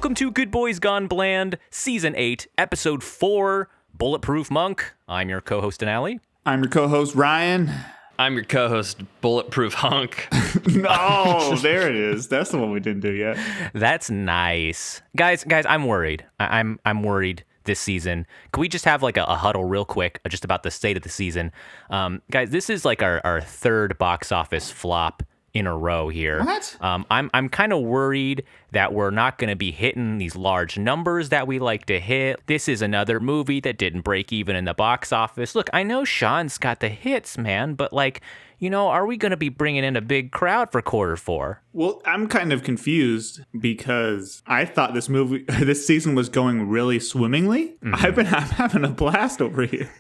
Welcome to Good Boys Gone Bland, Season 8, Episode 4, Bulletproof Monk. I'm your co-host, Denali. I'm your co-host, Ryan. I'm your co-host, Bulletproof Hunk. No, there it is. That's the one we didn't do yet. That's nice. Guys, I'm worried. I'm worried this season. Can we just have like a huddle real quick just about the state of the season? Guys, this is like our third box office flop in a row here. What? I'm kind of worried that we're not going to be hitting these large numbers that we like to hit. This is another movie that didn't break even in the box office. Look, I know Sean's got the hits, man, but like, are we going to be bringing in a big crowd for quarter four? Well, I'm kind of confused because I thought this season was going really swimmingly. I'm having a blast over here.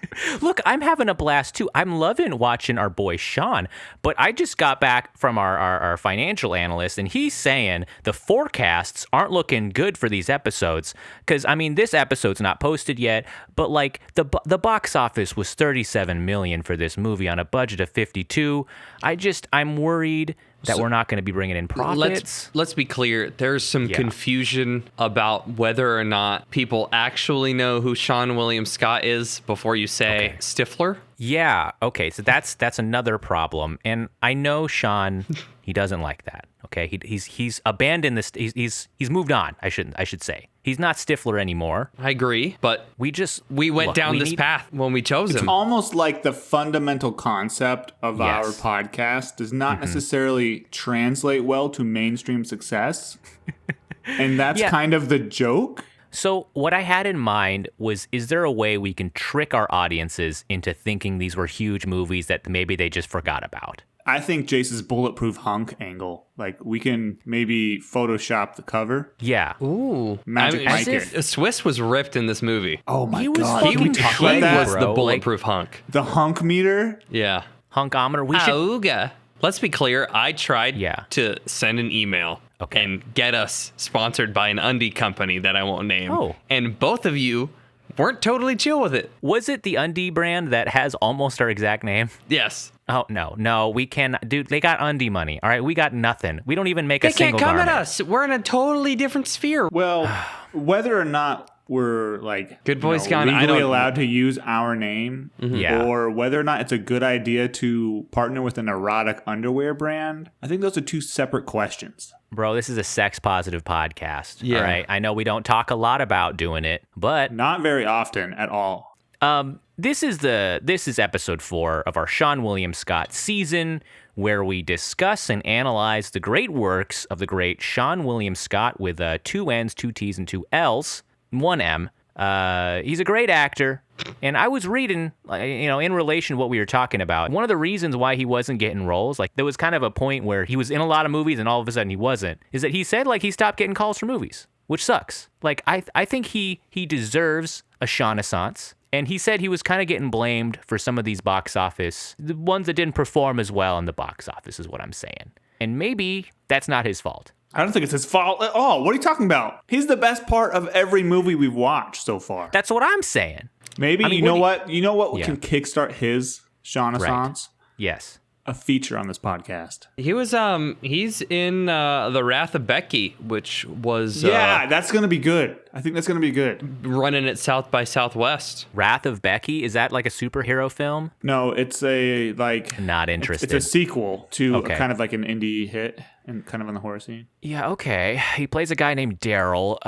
Look, I'm having a blast too. I'm loving watching our boy Seann, but I just got back from our financial analyst, and he's saying the forecasts aren't looking good for these episodes. Because, this episode's not posted yet, but like the box office was $37 million for this movie on a budget of $52. I'm worried that we're not going to be bringing in profits. Let's be clear. There's some confusion about whether or not people actually know who Seann William Scott is before you say Stifler. Yeah. Okay. So that's another problem. And I know Seann, he doesn't like that. Okay. He's abandoned this. He's moved on. I should say. He's not Stifler anymore. I agree, but we went down this path when we chose him. It's almost like the fundamental concept of our podcast does not necessarily translate well to mainstream success. And that's kind of the joke. So what I had in mind was, is there a way we can trick our audiences into thinking these were huge movies that maybe they just forgot about? I think Jace's bulletproof hunk angle. Like, we can maybe Photoshop the cover. Yeah. Ooh. Magic Mike it. Swiss was ripped in this movie. Oh my He was God. fucking Can we talk about shredded, that? Was bro. the bulletproof hunk. The hunk meter? Yeah. Hunkometer. We should. Auga. Let's be clear. I tried to send an email and get us sponsored by an undie company that I won't name. Oh. And both of you weren't totally chill with it. Was it the undie brand that has almost our exact name? Yes. Oh, no, we cannot. Dude, they got undie money. All right, we got nothing. We don't even make a They single can't come garment. at us. We're in a totally different sphere. Well, whether or not we're like Good Boys Gone, I legally don't- allowed to use our name, Yeah. or whether or not it's a good idea to partner with an erotic underwear brand, I think those are two separate questions. Bro, this is a sex-positive podcast. Yeah. All right, I know we don't talk a lot about doing it, but Not very often at all. This is episode 4 of our Seann William Scott season, where we discuss and analyze the great works of the great Seann William Scott with 2 N's, 2 T's, and 2 L's, 1 M. He's a great actor, and I was reading, in relation to what we were talking about, one of the reasons why he wasn't getting roles, like there was kind of a point where he was in a lot of movies and all of a sudden he wasn't, is that he said like he stopped getting calls for movies, which sucks. Like I think he deserves a Seannaissance. And he said he was kind of getting blamed for some of these box office, the ones that didn't perform as well in the box office is what I'm saying. And maybe that's not his fault. I don't think it's his fault at all. What are you talking about? He's the best part of every movie we've watched so far. That's what I'm saying. Maybe, you know what can kickstart his Seannaissance? Yes. A feature on this podcast. He was he's in The Wrath of Becky, which was that's gonna be good. I think that's gonna be good. running at South by Southwest. Wrath of Becky, is that like a superhero film? No, it's a Not interested. It's a sequel to Okay. kind of like an indie hit and kind of on the horror scene. Yeah, okay. He plays a guy named Daryl.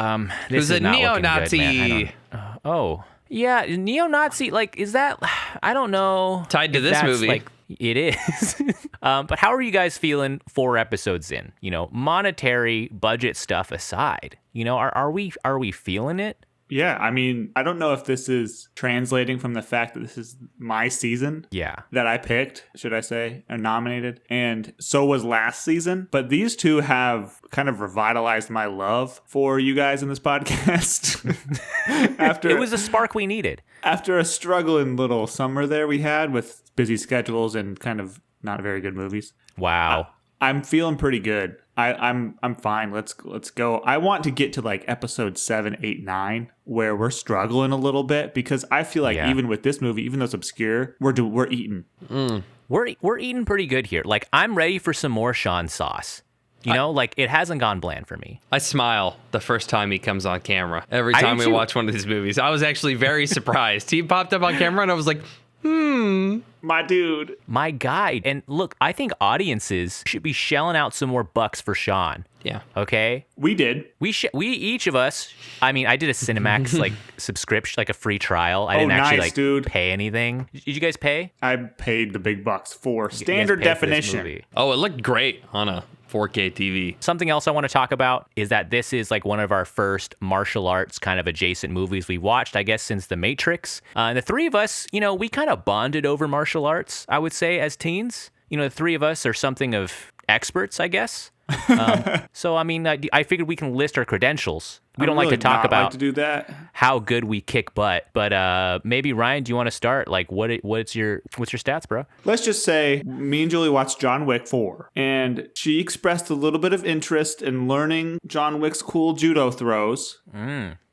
This Who's is a not looking neo-Nazi. good, man. Oh. Yeah, neo-Nazi, like, is that, I don't know. Tied to if this that's, movie. Like, it is. But how are you guys feeling 4 episodes in? Monetary budget stuff aside, are we feeling it? Yeah, I don't know if this is translating from the fact that this is my season. Yeah. That I picked, should I say, or nominated, and so was last season. But these two have kind of revitalized my love for you guys in this podcast. It was a spark we needed. After a struggling little summer there we had with busy schedules and kind of not very good movies. Wow. I'm feeling pretty good. I'm fine. Let's go. I want to get to like episode 7, 8, 9, where we're struggling a little bit because I feel like even with this movie, even though it's obscure, we're eating. We're eating pretty good here. Like, I'm ready for some more Seann sauce. You know, like it hasn't gone bland for me. I smile the first time he comes on camera. Every time we watch one of these movies, I was actually very surprised. He popped up on camera and I was like, my dude, my guy. And look, I think audiences should be shelling out some more bucks for Seann. Yeah. Okay. We did. We each of us. I mean, I did a Cinemax like subscription, like a free trial. I didn't actually like dude. pay anything. Did you guys pay? I paid the big bucks for standard definition. Oh, it looked great on a 4K TV. Something else I want to talk about is that this is like one of our first martial arts kind of adjacent movies we watched, I guess, since The Matrix. And the three of us, you know, we kind of bonded over martial arts, I would say, as teens. You know, the three of us are something of experts, I guess. So, I mean, I figured we can list our credentials. We don't like to talk about to do that. How good we kick butt, but maybe Ryan, do you want to start? Like, what's your stats, bro? Let's just say me and Julie watched John Wick 4, and she expressed a little bit of interest in learning John Wick's cool judo throws.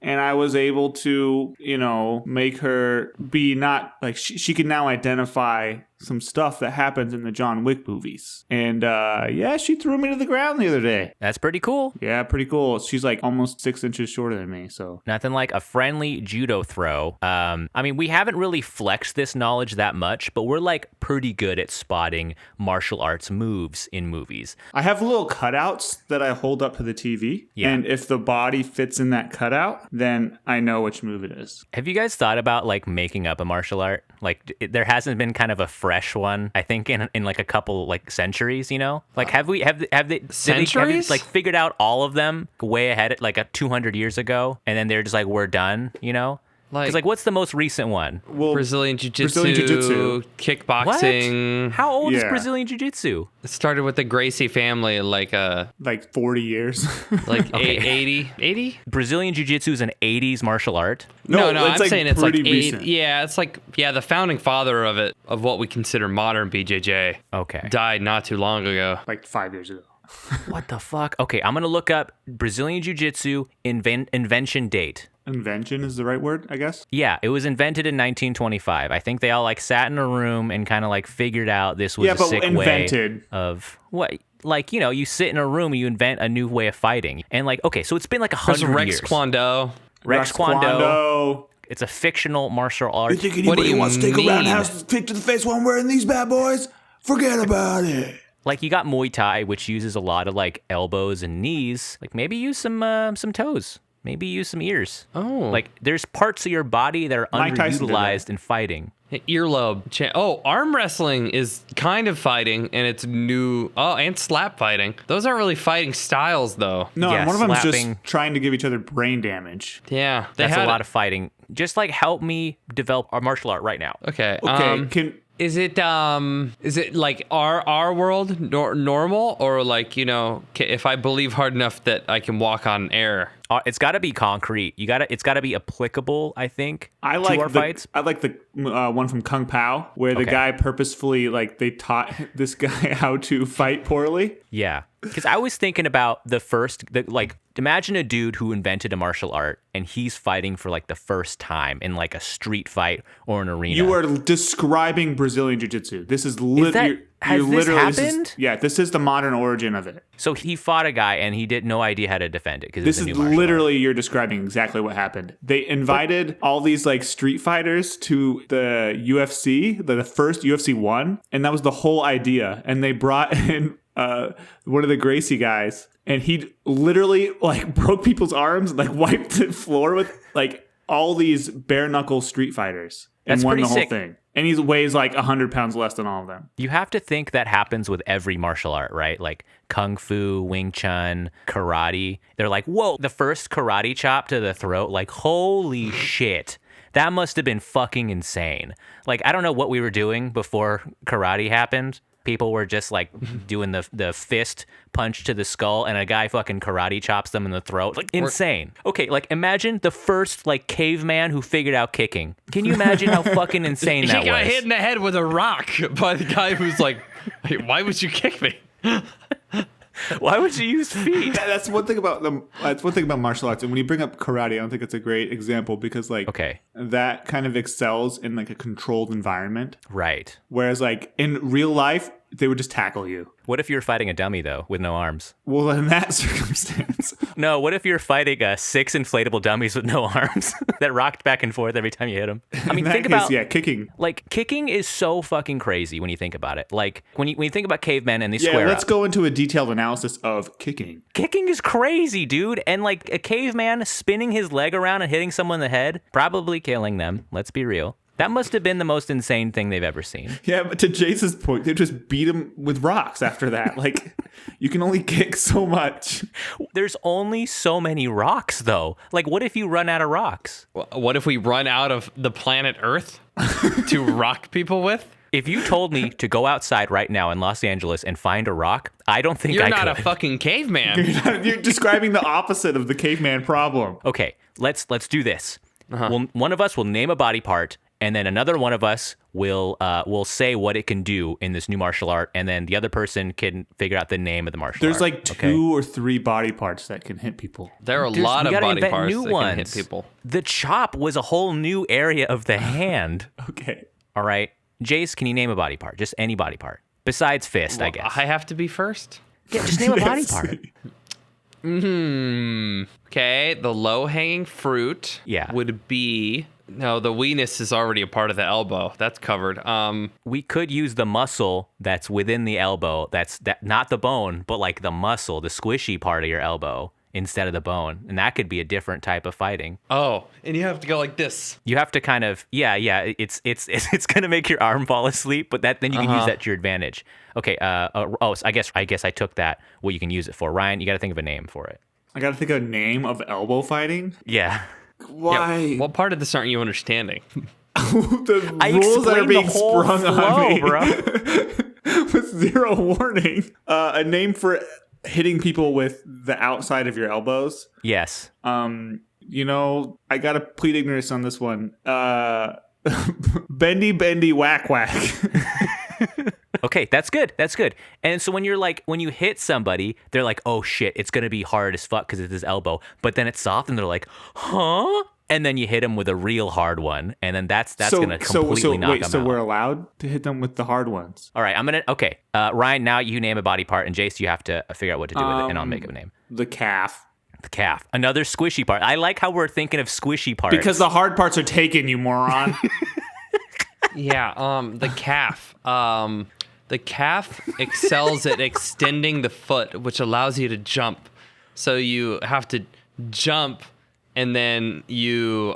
And I was able to, you know, make her be not like she can now identify some stuff that happens in the John Wick movies. And yeah, she threw me to the ground the other day. That's pretty cool. Yeah, pretty cool. She's like almost 6 inches shorter than me, so nothing like a friendly judo throw. I mean, we haven't really flexed this knowledge that much, but we're like pretty good at spotting martial arts moves in movies. I have little cutouts that I hold up to the TV, and if the body fits in that cutout, then I know which move it is. Have you guys thought about like making up a martial art? Like there hasn't been kind of a fresh one, I think, in like a couple like centuries, you know? Like have they centuries? Like figured out all of them way ahead like 200 years ago, and then they're just like, we're done, you know? Because like, what's the most recent one? Well, Brazilian Jiu-Jitsu, kickboxing. What? How old is Brazilian Jiu-Jitsu? It started with the Gracie family, like 40 years. Like 80? Brazilian Jiu-Jitsu is an 80s martial art? No, I'm like saying it's like recent. Yeah, it's like, the founding father of what we consider modern BJJ. Okay. Died not too long ago. Like 5 years ago. What the fuck? Okay, I'm going to look up Brazilian Jiu-Jitsu invention date. Invention is the right word, I guess? Yeah, it was invented in 1925. I think they all like sat in a room and kind of like figured out this was a sick way of what? Like, you know, you sit in a room and you invent a new way of fighting. And like, okay, so it's been like 100 years. Rex Kwon Do. Rex Kwon Do. It's a fictional martial art. You think anybody wants to take a roundhouse kick to the face while I'm wearing these bad boys? Forget about it. Like you got Muay Thai, which uses a lot of like elbows and knees. Like maybe use some toes. Maybe use some ears. Oh. Like there's parts of your body that are underutilized in fighting. Earlobe. Arm wrestling is kind of fighting, and it's new. Oh, and slap fighting. Those aren't really fighting styles, though. No, yeah, one of them is slapping. just trying to give each other brain damage. Yeah. That's a lot of fighting. Just like help me develop our martial art right now. Okay. Is it like our world normal, or like, you know, if I believe hard enough that I can walk on air? It's got to be concrete. It's got to be applicable, I think. To our fights. I like the one from Kung Pao where the guy purposefully they taught this guy how to fight poorly. Yeah. Because I was thinking about imagine a dude who invented a martial art and he's fighting for like the first time in like a street fight or an arena. You are describing Brazilian Jiu-Jitsu. This is Has this happened? This is the modern origin of it. So he fought a guy and he did no idea how to defend it because this is literally you're describing exactly what happened. They invited all these like street fighters to the UFC, the first UFC 1, and that was the whole idea. And they brought in one of the Gracie guys, and he literally like broke people's arms, like wiped the floor with like all these bare knuckle street fighters, and won the whole thing. And he weighs like 100 pounds less than all of them. You have to think that happens with every martial art, right? Like Kung Fu, Wing Chun, karate. They're like, whoa, the first karate chop to the throat. Like, holy shit. That must have been fucking insane. Like, I don't know what we were doing before karate happened. People were just like doing the fist punch to the skull, and a guy fucking karate chops them in the throat. Like insane. Okay, like imagine the first like caveman who figured out kicking. Can you imagine how fucking insane that was? He got hit in the head with a rock by the guy who's like, hey, why would you kick me? Why would you use feet? That's one thing about That's one thing about martial arts. And when you bring up karate, I don't think it's a great example because that kind of excels in like a controlled environment. Right. Whereas like in real life, they would just tackle you. What if you're fighting a dummy, though, with no arms? Well, in that circumstance. No, what if you're fighting 6 inflatable dummies with no arms that rocked back and forth every time you hit them? I mean, think about... Yeah, kicking. Like, kicking is so fucking crazy when you think about it. Like, when you think about cavemen and they square let's up. go into a detailed analysis of kicking. Kicking is crazy, dude. And, like, a caveman spinning his leg around and hitting someone in the head, probably killing them. Let's be real. That must have been the most insane thing they've ever seen. Yeah, but to Jace's point, they just beat him with rocks after that. Like, you can only kick so much. There's only so many rocks, though. Like, what if you run out of rocks? What if we run out of the planet Earth to rock people with? If you told me to go outside right now in Los Angeles and find a rock, I don't think I could. You're not a fucking caveman. You're describing the opposite of the caveman problem. Okay, let's do this. One of us will name a body part, and then another one of us will say what it can do in this new martial art, and then the other person can figure out the name of the martial art. There's like 2 or 3 body parts that can hit people. There are a lot of body parts that can hit people. The chop was a whole new area of the hand. Okay. All right. Jace, can you name a body part? Just any body part. Besides fist, I guess. I have to be first? Yeah, just name a body part. Okay, the low-hanging fruit would be... No, the weenus is already a part of the elbow. That's covered. We could use the muscle that's within the elbow. That's not the bone, but like the muscle, the squishy part of your elbow instead of the bone. And that could be a different type of fighting. Oh, and you have to go like this. You have to kind of, it's going to make your arm fall asleep, but then you can use that to your advantage. Okay, so I guess I took that, what you can use it for. Ryan, you got to think of a name for it. I got to think of a name of elbow fighting? Yeah. Why? Yeah, what part of this aren't you understanding? The rules that are being sprung on me, bro. with zero warning. A name for hitting people with the outside of your elbows. Yes. I gotta plead ignorance on this one. Bendy, whack. Okay, that's good. And so when you hit somebody, they're like, oh shit, it's gonna be hard as fuck because it's his elbow. But then it's soft, and they're like, huh? And then you hit them with a real hard one, and then that's gonna completely knock them out. So we're allowed to hit them with the hard ones. All right, Ryan, now you name a body part, and Jace, you have to figure out what to do with it, and I'll make a name. The calf. The calf. Another squishy part. I like how we're thinking of squishy parts. Because the hard parts are taken, you moron. Yeah, the calf. The calf excels at extending the foot, which allows you to jump. So you have to jump, and then you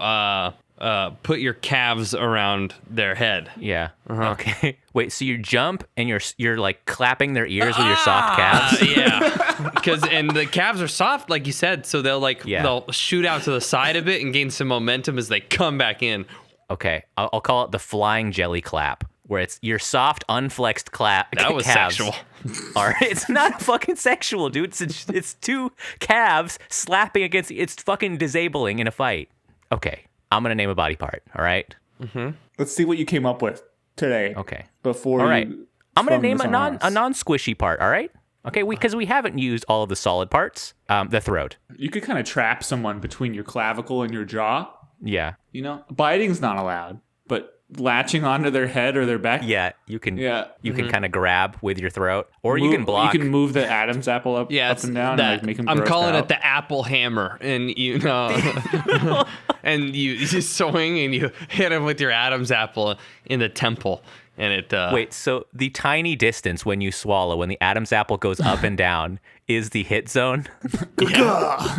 put your calves around their head. Yeah. Okay. Wait. So you jump, and you're like clapping their ears with your soft calves. Yeah. And the calves are soft, like you said, so they'll shoot out to the side a bit and gain some momentum as they come back in. Okay. I'll call it the flying jelly clap, where it's your soft, unflexed clap. That was calves. sexual. All right, it's not fucking sexual, dude. It's 2 calves slapping against. It's fucking disabling in a fight. Okay, I'm gonna name a body part. All right. Mm-hmm. Let's see what you came up with today. Okay. All right. I'm gonna name a non-squishy part. All right. Okay, because we haven't used all of the solid parts. The throat. You could kind of trap someone between your clavicle and your jaw. Yeah. Biting's not allowed, but latching onto their head or their back. Yeah, you can. Yeah. You can kind of grab with your throat, or you can block. You can move the Adam's apple up and down and make him. I'm calling it the apple hammer, and and you just swing and you hit him with your Adam's apple in the temple. And it wait, so the tiny distance when you swallow, when the Adam's apple goes up and down, is the hit zone. Yeah.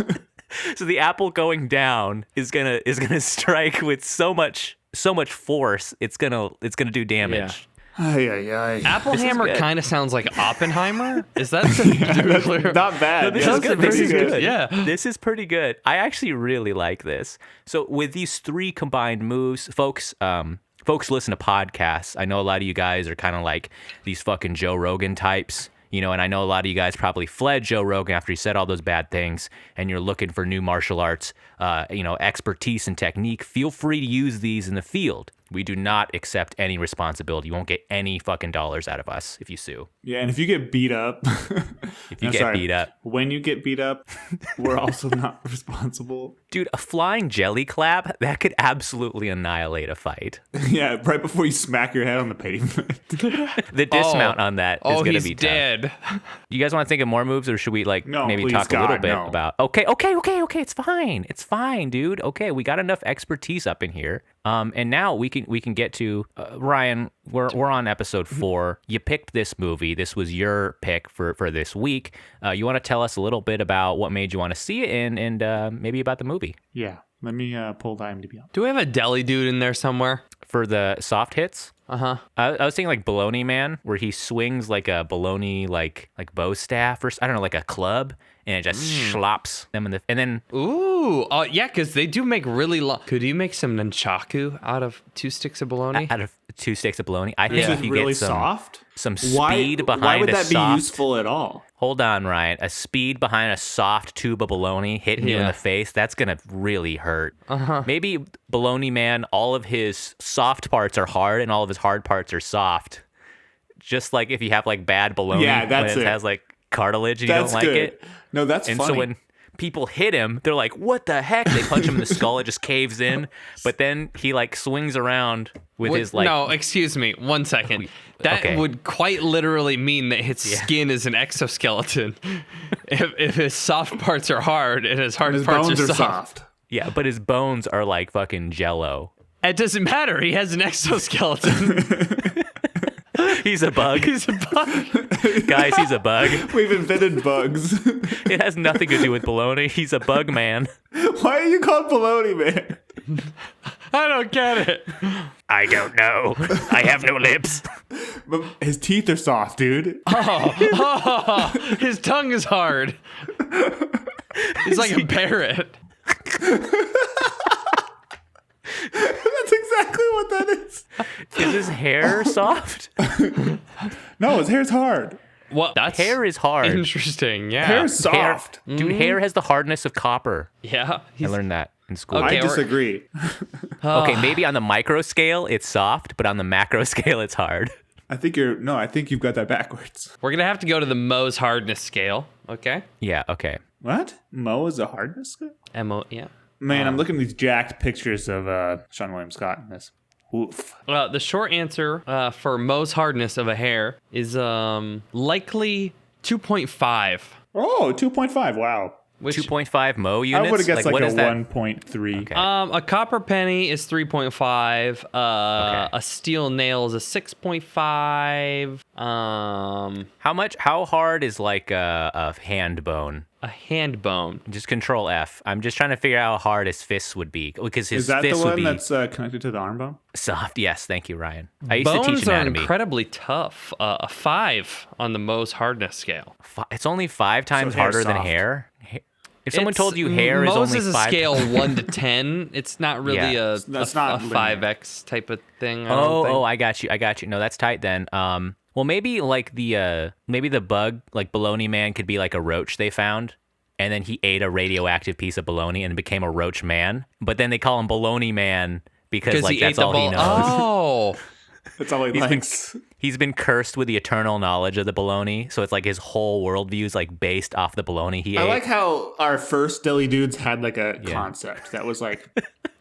So the apple going down is gonna strike with so much force. It's gonna do damage. Yeah. Apple hammer kind of sounds like Oppenheimer. Is that not bad? No, this is good. This is good. Yeah, this is pretty good. I actually really like this. So with these 3 combined moves, folks listen to podcasts. I know a lot of you guys are kind of like these fucking Joe Rogan types. And I know a lot of you guys probably fled Joe Rogan after he said all those bad things, and you're looking for new martial arts, expertise and technique. Feel free to use these in the field. We do not accept any responsibility. You won't get any fucking dollars out of us if you sue. Yeah, and if you get beat up, beat up, when you get beat up, we're also not responsible. Dude, a flying jelly clap, that could absolutely annihilate a fight. Yeah, right before you smack your head on the pavement. The dismount on that is going to be he's dead. tough. You guys want to think of more moves, or should we No, maybe please, talk a little God, bit no. about? Okay, it's fine, dude. Okay, we got enough expertise up in here. And now we can get to Ryan. We're on episode 4. You picked this movie. This was your pick for this week. You want to tell us a little bit about what made you want to see it, and maybe about the movie Yeah, let me pull the IMDb up. Do we have a deli dude in there somewhere? for the soft hits. Uh-huh. I was thinking like Bologna Man, where he swings like a bologna like bow staff or I don't know, like a club, and it just slops them in the and then Ooh, yeah, because they do make really long. Could you make some nunchaku out of 2 sticks of bologna? out of 2 sticks of bologna. I think This if is you really get soft. some speed behind Why would a that be soft, useful at all? Hold on, Ryan. A speed behind a soft tube of bologna hitting you in Yeah. the face, that's going to really hurt. Uh-huh. Maybe Bologna Man, all of his soft parts are hard and all of his hard parts are soft. Just like if you have like bad bologna, Yeah, that's when it it. has like cartilage and That's you don't like good. it. No, that's And funny. so when people hit him, they're like, what the heck? They punch him in the skull, it just caves in. But then he like swings around with Wait, his like... no, excuse me. 1 second. That okay. would quite literally mean that his skin is an exoskeleton. if his soft parts are hard and his hard His parts bones are are soft. soft. Yeah, but his bones are like fucking jello. It doesn't matter. He has an exoskeleton. He's a bug. He's a bug. Guys, he's a bug. We've invented bugs. It has nothing to do with bologna. He's a bug man. Why are you called Bologna Man? I don't get it. I don't know. I have no lips. But his teeth are soft, dude. His tongue is hard. He's like a parrot. That's exactly what that is. Is his hair soft? No, his hair's hard. Well, that's Hair is hard. interesting. Yeah. Hair's Hair, soft. dude, hair has the hardness of copper. Yeah. I learned that in school. Okay. I disagree. Okay, maybe on the micro scale it's soft, but on the macro scale it's hard. I think you've got that backwards. We're gonna have to go to the Mohs hardness scale. Okay. Yeah, okay. What? Mo is a hardness scale? Mo. Yeah. Man, I'm looking at these jacked pictures of Seann William Scott in this. Oof. The short answer for Mohs hardness of a hair is likely 2.5. Oh, 2.5. Wow. Which 2.5 Mo units? I would have guessed like what a is that? 1.3. Okay. a copper penny is 3.5. A steel nail is a 6.5. How hard is like a hand bone? A hand bone. Just control F. I'm just trying to figure out how hard his fists would be, because his Is that the fists would one be that's connected to the arm bone? soft. Yes, thank you, Ryan. I used to Bones teach are anatomy. incredibly tough. A 5 on the Mohs hardness scale. It's only 5 times hair's harder than soft. hair. If someone It's- told you hair is Mohs only is a 5 scale 1 to 10. It's not really Yeah. That's a not linear. 5x type of thing. I don't think. I got you. No, that's tight then. Well, maybe like the bug, like Bologna Man, could be like a roach they found, and then he ate a radioactive piece of bologna and became a roach man. But then they call him Bologna Man because like he that's ate the all he knows. Oh. That's all he likes. He's been cursed with the eternal knowledge of the bologna, so it's like his whole worldview is like based off the bologna he ate. I like how our first Deli Dudes had like a concept that was like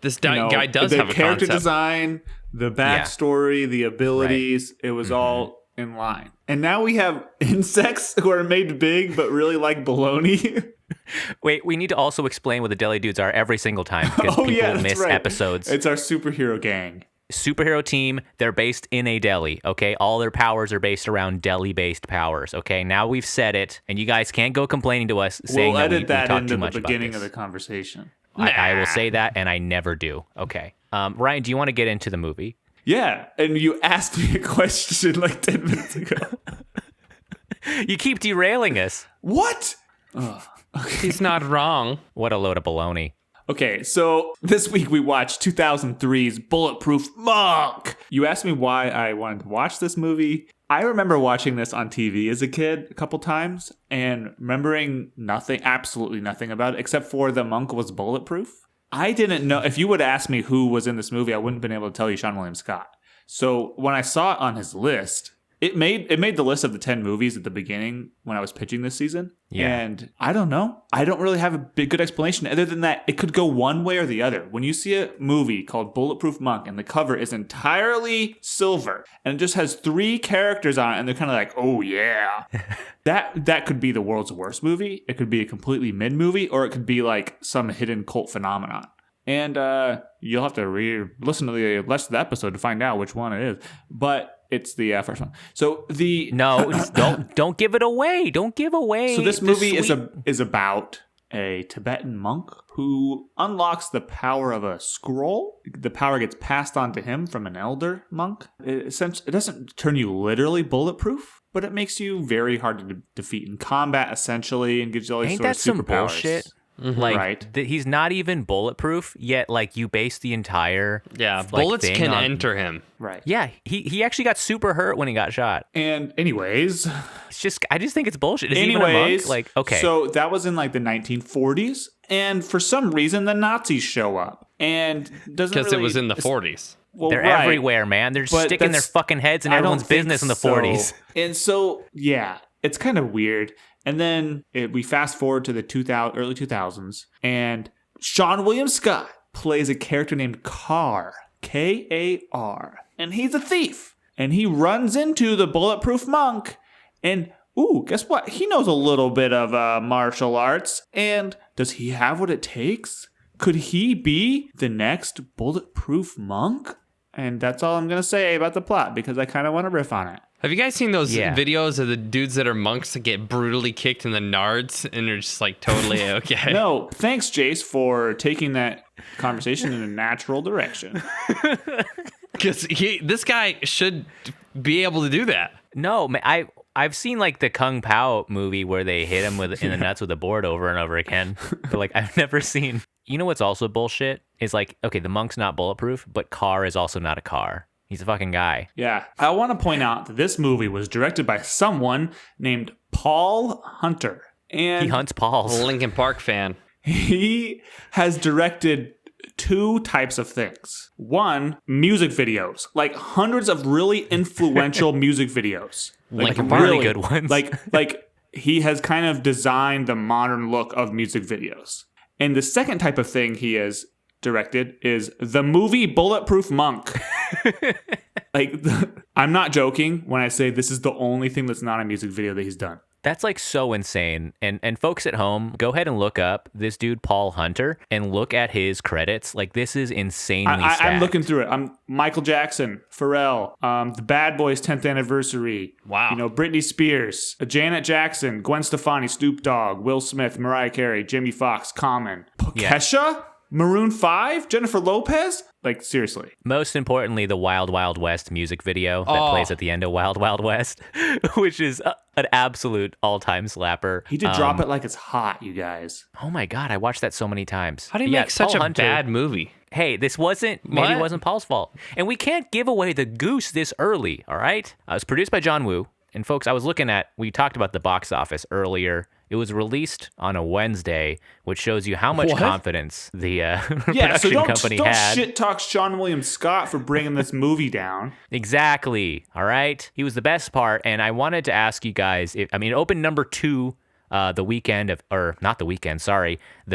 This guy does the have a character concept. design, the backstory, the abilities. It was all in line. And now we have insects who are made big but really like bologna. Wait, we need to also explain what the deli dudes are every single time because Oh, people yeah, that's miss right. episodes. It's our superhero gang. Superhero team, they're based in a deli, okay? All their powers are based around deli-based powers, okay? Now we've said it, and you guys can't go complaining to us saying We'll that we edit that talk into too the much about beginning this. of the conversation. I will say that, and I never do. Okay. Ryan, do you want to get into the movie? Yeah, and you asked me a question like 10 minutes ago. You keep derailing us. What? He's not wrong. What a load of baloney. Okay, so this week we watched 2003's Bulletproof Monk. You asked me why I wanted to watch this movie. I remember watching this on TV as a kid a couple times and remembering absolutely nothing about it, except for the monk was bulletproof. I didn't know. If you would ask me who was in this movie, I wouldn't have been able to tell you Seann William Scott. So when I saw it on his list, it made the list of the 10 movies at the beginning when I was pitching this season. Yeah. And I don't know. I don't really have a good explanation other than that it could go one way or the other. When you see a movie called Bulletproof Monk and the cover is entirely silver and it just has 3 characters on it and they're kind of like, oh yeah. that could be the world's worst movie. It could be a completely mid movie, or it could be like some hidden cult phenomenon. And you'll have to listen to the rest of the episode to find out which one it is. But it's the first one. So don't give it away. Don't give away. So this movie is about a Tibetan monk who unlocks the power of a scroll. The power gets passed on to him from an elder monk. It doesn't turn you literally bulletproof, but it makes you very hard to defeat in combat, essentially, and gives you all these sort of superpowers. Ain't that some bullshit? Mm-hmm. Like, right. He's not even bulletproof, yet like you base the entire bullets thing can on, enter him. Right. Yeah, he actually got super hurt when he got shot. And anyways, I just think it's bullshit. Is anyways, he even a monk? Like, okay. So that was in like the 1940s, and for some reason the Nazis show up, and doesn't because it was in the 40s. Well, they're everywhere, man. They're sticking their fucking heads in everyone's business in the 40s. And so, yeah, it's kind of weird. And then we fast forward to the early 2000s, and Seann William Scott plays a character named Carr, K-A-R, and he's a thief. And he runs into the Bulletproof Monk, and guess what? He knows a little bit of martial arts. And does he have what it takes? Could he be the next Bulletproof Monk? And that's all I'm going to say about the plot, because I kind of want to riff on it. Have you guys seen those videos of the dudes that are monks that get brutally kicked in the nards and they're just like totally okay? No, thanks, Jace, for taking that conversation in a natural direction. Because this guy should be able to do that. No, I've seen like the Kung Pao movie where they hit him in the nuts with a board over and over again. But like I've never seen. You know what's also bullshit is like, okay, the monk's not bulletproof, but Carr is also not a car. He's a fucking guy. Yeah. I want to point out that this movie was directed by someone named Paul Hunter. And he hunts Pauls. A Linkin Park fan. He has directed 2 types of things. One, music videos. Like hundreds of really influential music videos. Linkin Park. Really good ones. Like he has kind of designed the modern look of music videos. And the second type of thing he has directed is the movie Bulletproof Monk. I'm not joking when I say this is the only thing that's not a music video that he's done. That's like so insane. And folks at home, go ahead and look up this dude, Paul Hunter, and look at his credits. Like, this is insanely stacked. I'm looking through it. I'm Michael Jackson, Pharrell, the Bad Boys 10th anniversary. Wow. Britney Spears, Janet Jackson, Gwen Stefani, Snoop Dogg, Will Smith, Mariah Carey, Jamie Foxx, Common, Kesha, Maroon 5, Jennifer Lopez. Like, seriously. Most importantly, the Wild Wild West music video that plays at the end of Wild Wild West, which is an absolute all-time slapper. He did drop it like it's hot, you guys. Oh my God, I watched that so many times. How do you make such a bad movie? Hey, this maybe it wasn't Paul's fault. And we can't give away the goose this early, all right? It was produced by John Woo. And folks, we talked about the box office earlier. It was released on a Wednesday, which shows you how much confidence the production company had. Don't shit talk Seann William Scott for bringing this movie down. Exactly. All right. He was the best part. And I wanted to ask you guys, it opened number 2 the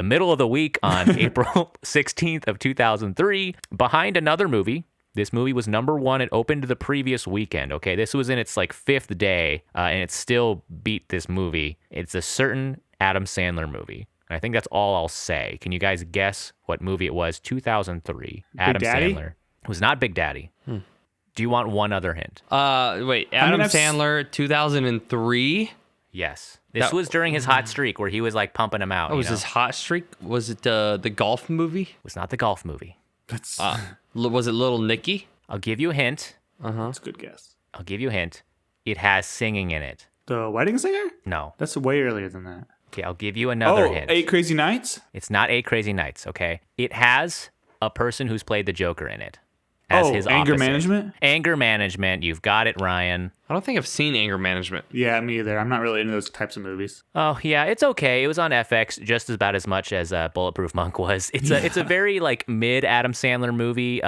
middle of the week on April 16th of 2003, behind another movie. This movie was number 1. It opened the previous weekend. Okay, this was in its like 5th day, and it still beat this movie. It's a certain Adam Sandler movie. And I think that's all I'll say. Can you guys guess what movie it was? 2003. Adam Sandler. It was not Big Daddy. Do you want one other hint? Wait, Adam Sandler, 2003? Yes. This was during his hot streak where he was like pumping them out. Oh, was his hot streak? Was it the golf movie? It was not the golf movie. Was it Little Nicky? I'll give you a hint. That's a good guess. I'll give you a hint. It has singing in it. The Wedding Singer? No. That's way earlier than that. Okay, I'll give you another hint. 8 Crazy Nights? It's not 8 Crazy Nights, okay? It has a person who's played the Joker in it. As his Anger opposite. Management? Anger Management. You've got it, Ryan. I don't think I've seen Anger Management. Yeah, me either. I'm not really into those types of movies. Oh, yeah, it's okay. It was on FX just about as much as Bulletproof Monk was. It's a very like mid Adam Sandler movie.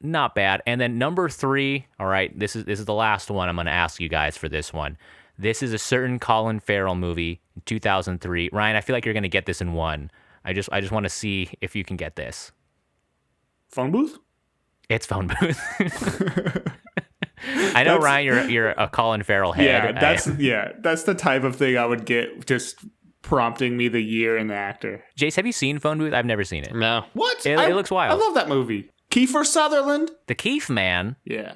not bad. And then number 3, all right, this is the last one I'm going to ask you guys for this one. This is a certain Colin Farrell movie, 2003. Ryan, I feel like you're going to get this in one. I just want to see if you can get this. Phone booth? It's Phone Booth. I know, Ryan, you're a Colin Farrell head. That's the type of thing I would get, just prompting me the year and the actor. Jace, have you seen Phone Booth? I've never seen it. No. What? It looks wild. I love that movie. Kiefer Sutherland? The Keith Man. Yeah.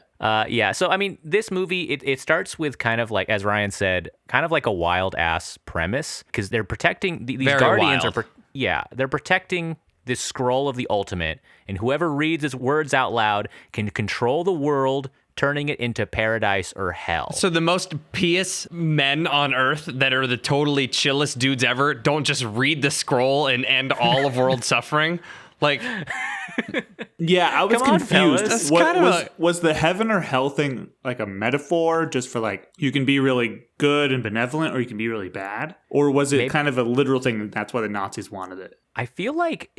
Yeah. So, I mean, this movie, it starts with kind of like, as Ryan said, kind of like a wild ass premise, because they're protecting these Very Guardians wild. they're protecting this scroll of the ultimate, and whoever reads its words out loud can control the world, turning it into paradise or hell. So the most pious men on earth that are the totally chillest dudes ever don't just read the scroll and end all of world suffering? Like, yeah, I was Come on, confused. fellas. Was the heaven or hell thing like a metaphor just for like you can be really good and benevolent or you can be really bad? Or was it kind of a literal thing that's why the Nazis wanted it? I feel like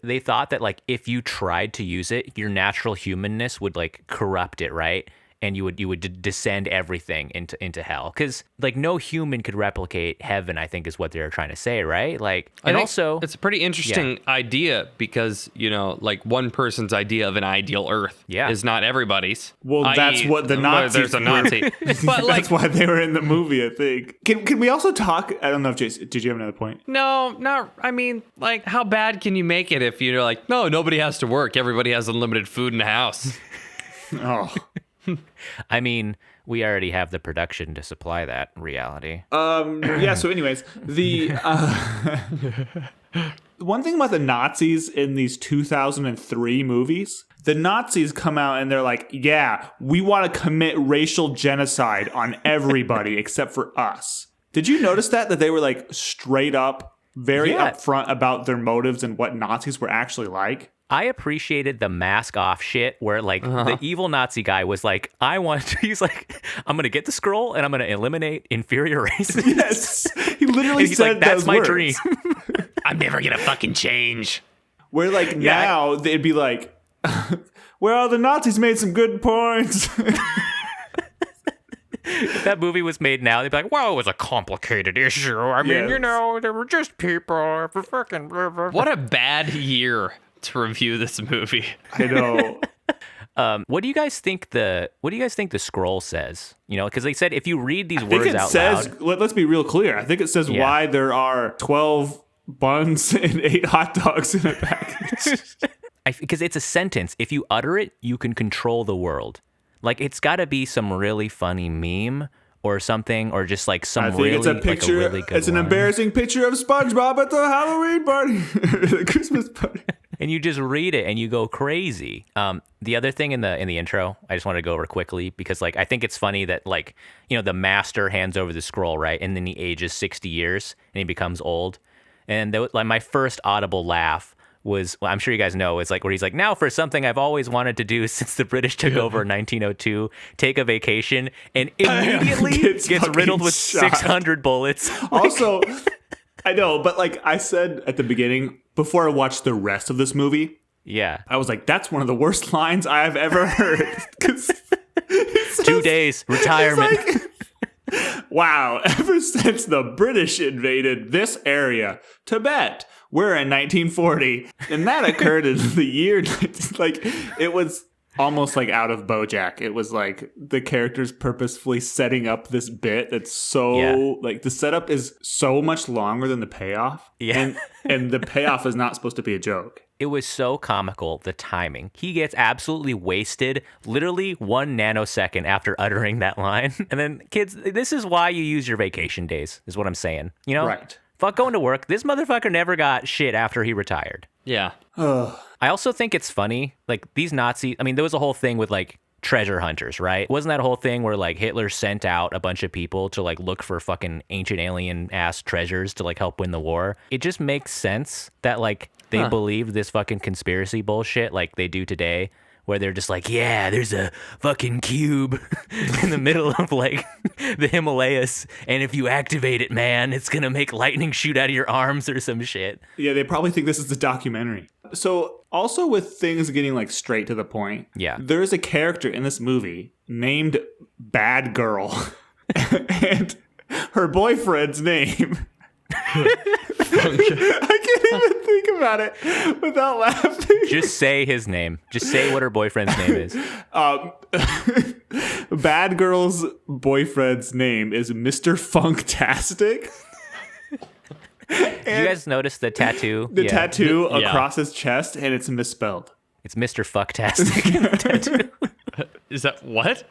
they thought that like if you tried to use it, your natural humanness would like corrupt it, right? And you would descend everything into hell, because like no human could replicate heaven, I think is what they're trying to say, right? Like, and also it's a pretty interesting idea, because like one person's idea of an ideal Earth is not everybody's. Well, that's what the Nazis. There's a Nazi, but like that's why they were in the movie, I think. Can we also talk? I don't know if Jason, did you have another point? No, not. I mean, like, how bad can you make it if you're like, no, nobody has to work, everybody has unlimited food in the house? Oh. I mean, we already have the production to supply that reality. Yeah, so anyways, the one thing about the Nazis in these 2003 movies, the Nazis come out and they're like, yeah, we want to commit racial genocide on everybody except for us. Did you notice that they were like straight up, very upfront about their motives and what Nazis were actually like? I appreciated the mask off shit where like the evil Nazi guy was like, he's like, I'm going to get the scroll and I'm going to eliminate inferior races. Yes. He literally he's said like, that's those my words. dream. I'm never gonna fucking change. Where like now they'd be like, well, the Nazis made some good points. If that movie was made now, they'd be like, well, it was a complicated issue. I mean, they were just people. Fucking. What a bad year to review this movie. I know. What do you guys think the scroll says? Because they said if you read these words out loud. Let's be real clear. I think it says why there are 12 buns and 8 hot dogs in a package. Because it's a sentence. If you utter it, you can control the world. Like, it's got to be some really funny meme or something, or just like some really, it's a picture. Like a really good it's an line. embarrassing picture of SpongeBob at the Halloween party, the Christmas party. And you just read it and you go crazy. The other thing in the intro, I just wanted to go over quickly because like I think it's funny that like the master hands over the scroll, right, and then he ages 60 years and he becomes old. And like my first audible laugh was, well, I'm sure you guys know, it's like where he's like, now for something I've always wanted to do since the British took over in 1902, take a vacation, and immediately gets riddled with shot. 600 bullets. Also, I know, but like I said at the beginning, before I watched the rest of this movie, I was like, that's one of the worst lines I've ever heard. 'Cause 2 days, retirement. Wow, ever since the British invaded this area, Tibet, we're in 1940, and that occurred in the year, like, it was almost like out of BoJack. It was like the characters purposefully setting up this bit that's so, like, the setup is so much longer than the payoff. Yeah. And the payoff is not supposed to be a joke. It was so comical, the timing. He gets absolutely wasted literally 1 nanosecond after uttering that line. And then, kids, this is why you use your vacation days, is what I'm saying. Right. Fuck going to work. This motherfucker never got shit after he retired. Yeah. I also think it's funny, like, these Nazis, I mean, there was a whole thing with, like, treasure hunters, right? Wasn't that a whole thing where, like, Hitler sent out a bunch of people to, like, look for fucking ancient alien-ass treasures to, like, help win the war? It just makes sense that, like, they believed this fucking conspiracy bullshit like they do today, where they're just like, yeah, there's a fucking cube in the middle of like the Himalayas, and if you activate it, man, it's gonna make lightning shoot out of your arms or some shit. Yeah, they probably think this is a documentary. So also with things getting like straight to the point, there's a character in this movie named Bad Girl, and her boyfriend's name. I can't even think about it without laughing. Just say his name. Just say what her boyfriend's name is. Bad Girl's boyfriend's name is Mr. Funktastic. Did you guys notice the tattoo? The tattoo across his chest, and it's misspelled. It's Mr. Fucktastic tattoo. Is that what?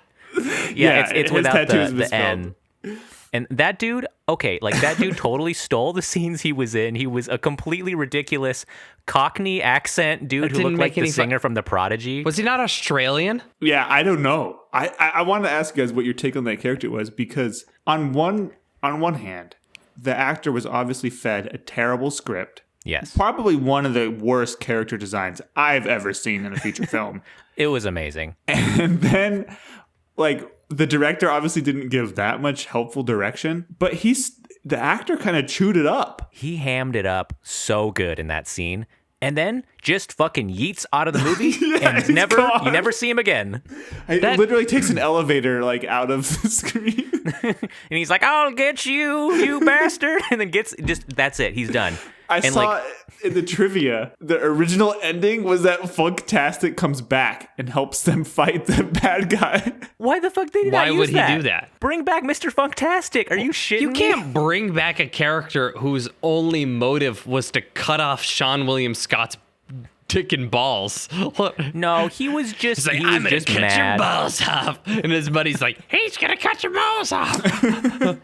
Yeah, it's without the N. And that dude, that dude totally stole the scenes he was in. He was a completely ridiculous Cockney accent dude who looked like the singer from The Prodigy. Was he not Australian? Yeah, I don't know. I wanted to ask you guys what your take on that character was, because on one hand, the actor was obviously fed a terrible script. Yes. Probably one of the worst character designs I've ever seen in a feature film. It was amazing. And then, the director obviously didn't give that much helpful direction, but the actor kind of chewed it up. He hammed it up so good in that scene. And then just fucking yeets out of the movie and you never see him again. It literally takes an elevator out of the screen. And he's like, I'll get you, you bastard. And then that's it. He's done. I saw in the trivia, the original ending was that Funktastic comes back and helps them fight the bad guy. Why the fuck did he not use that? Why would he do that? Bring back Mr. Funktastic. Are you shitting You me? can't bring back a character whose only motive was to cut off Seann William Scott's dick and balls. No, he was just He's like, he I'm was gonna just cut mad. your balls off. And his buddy's like, he's gonna cut your balls off.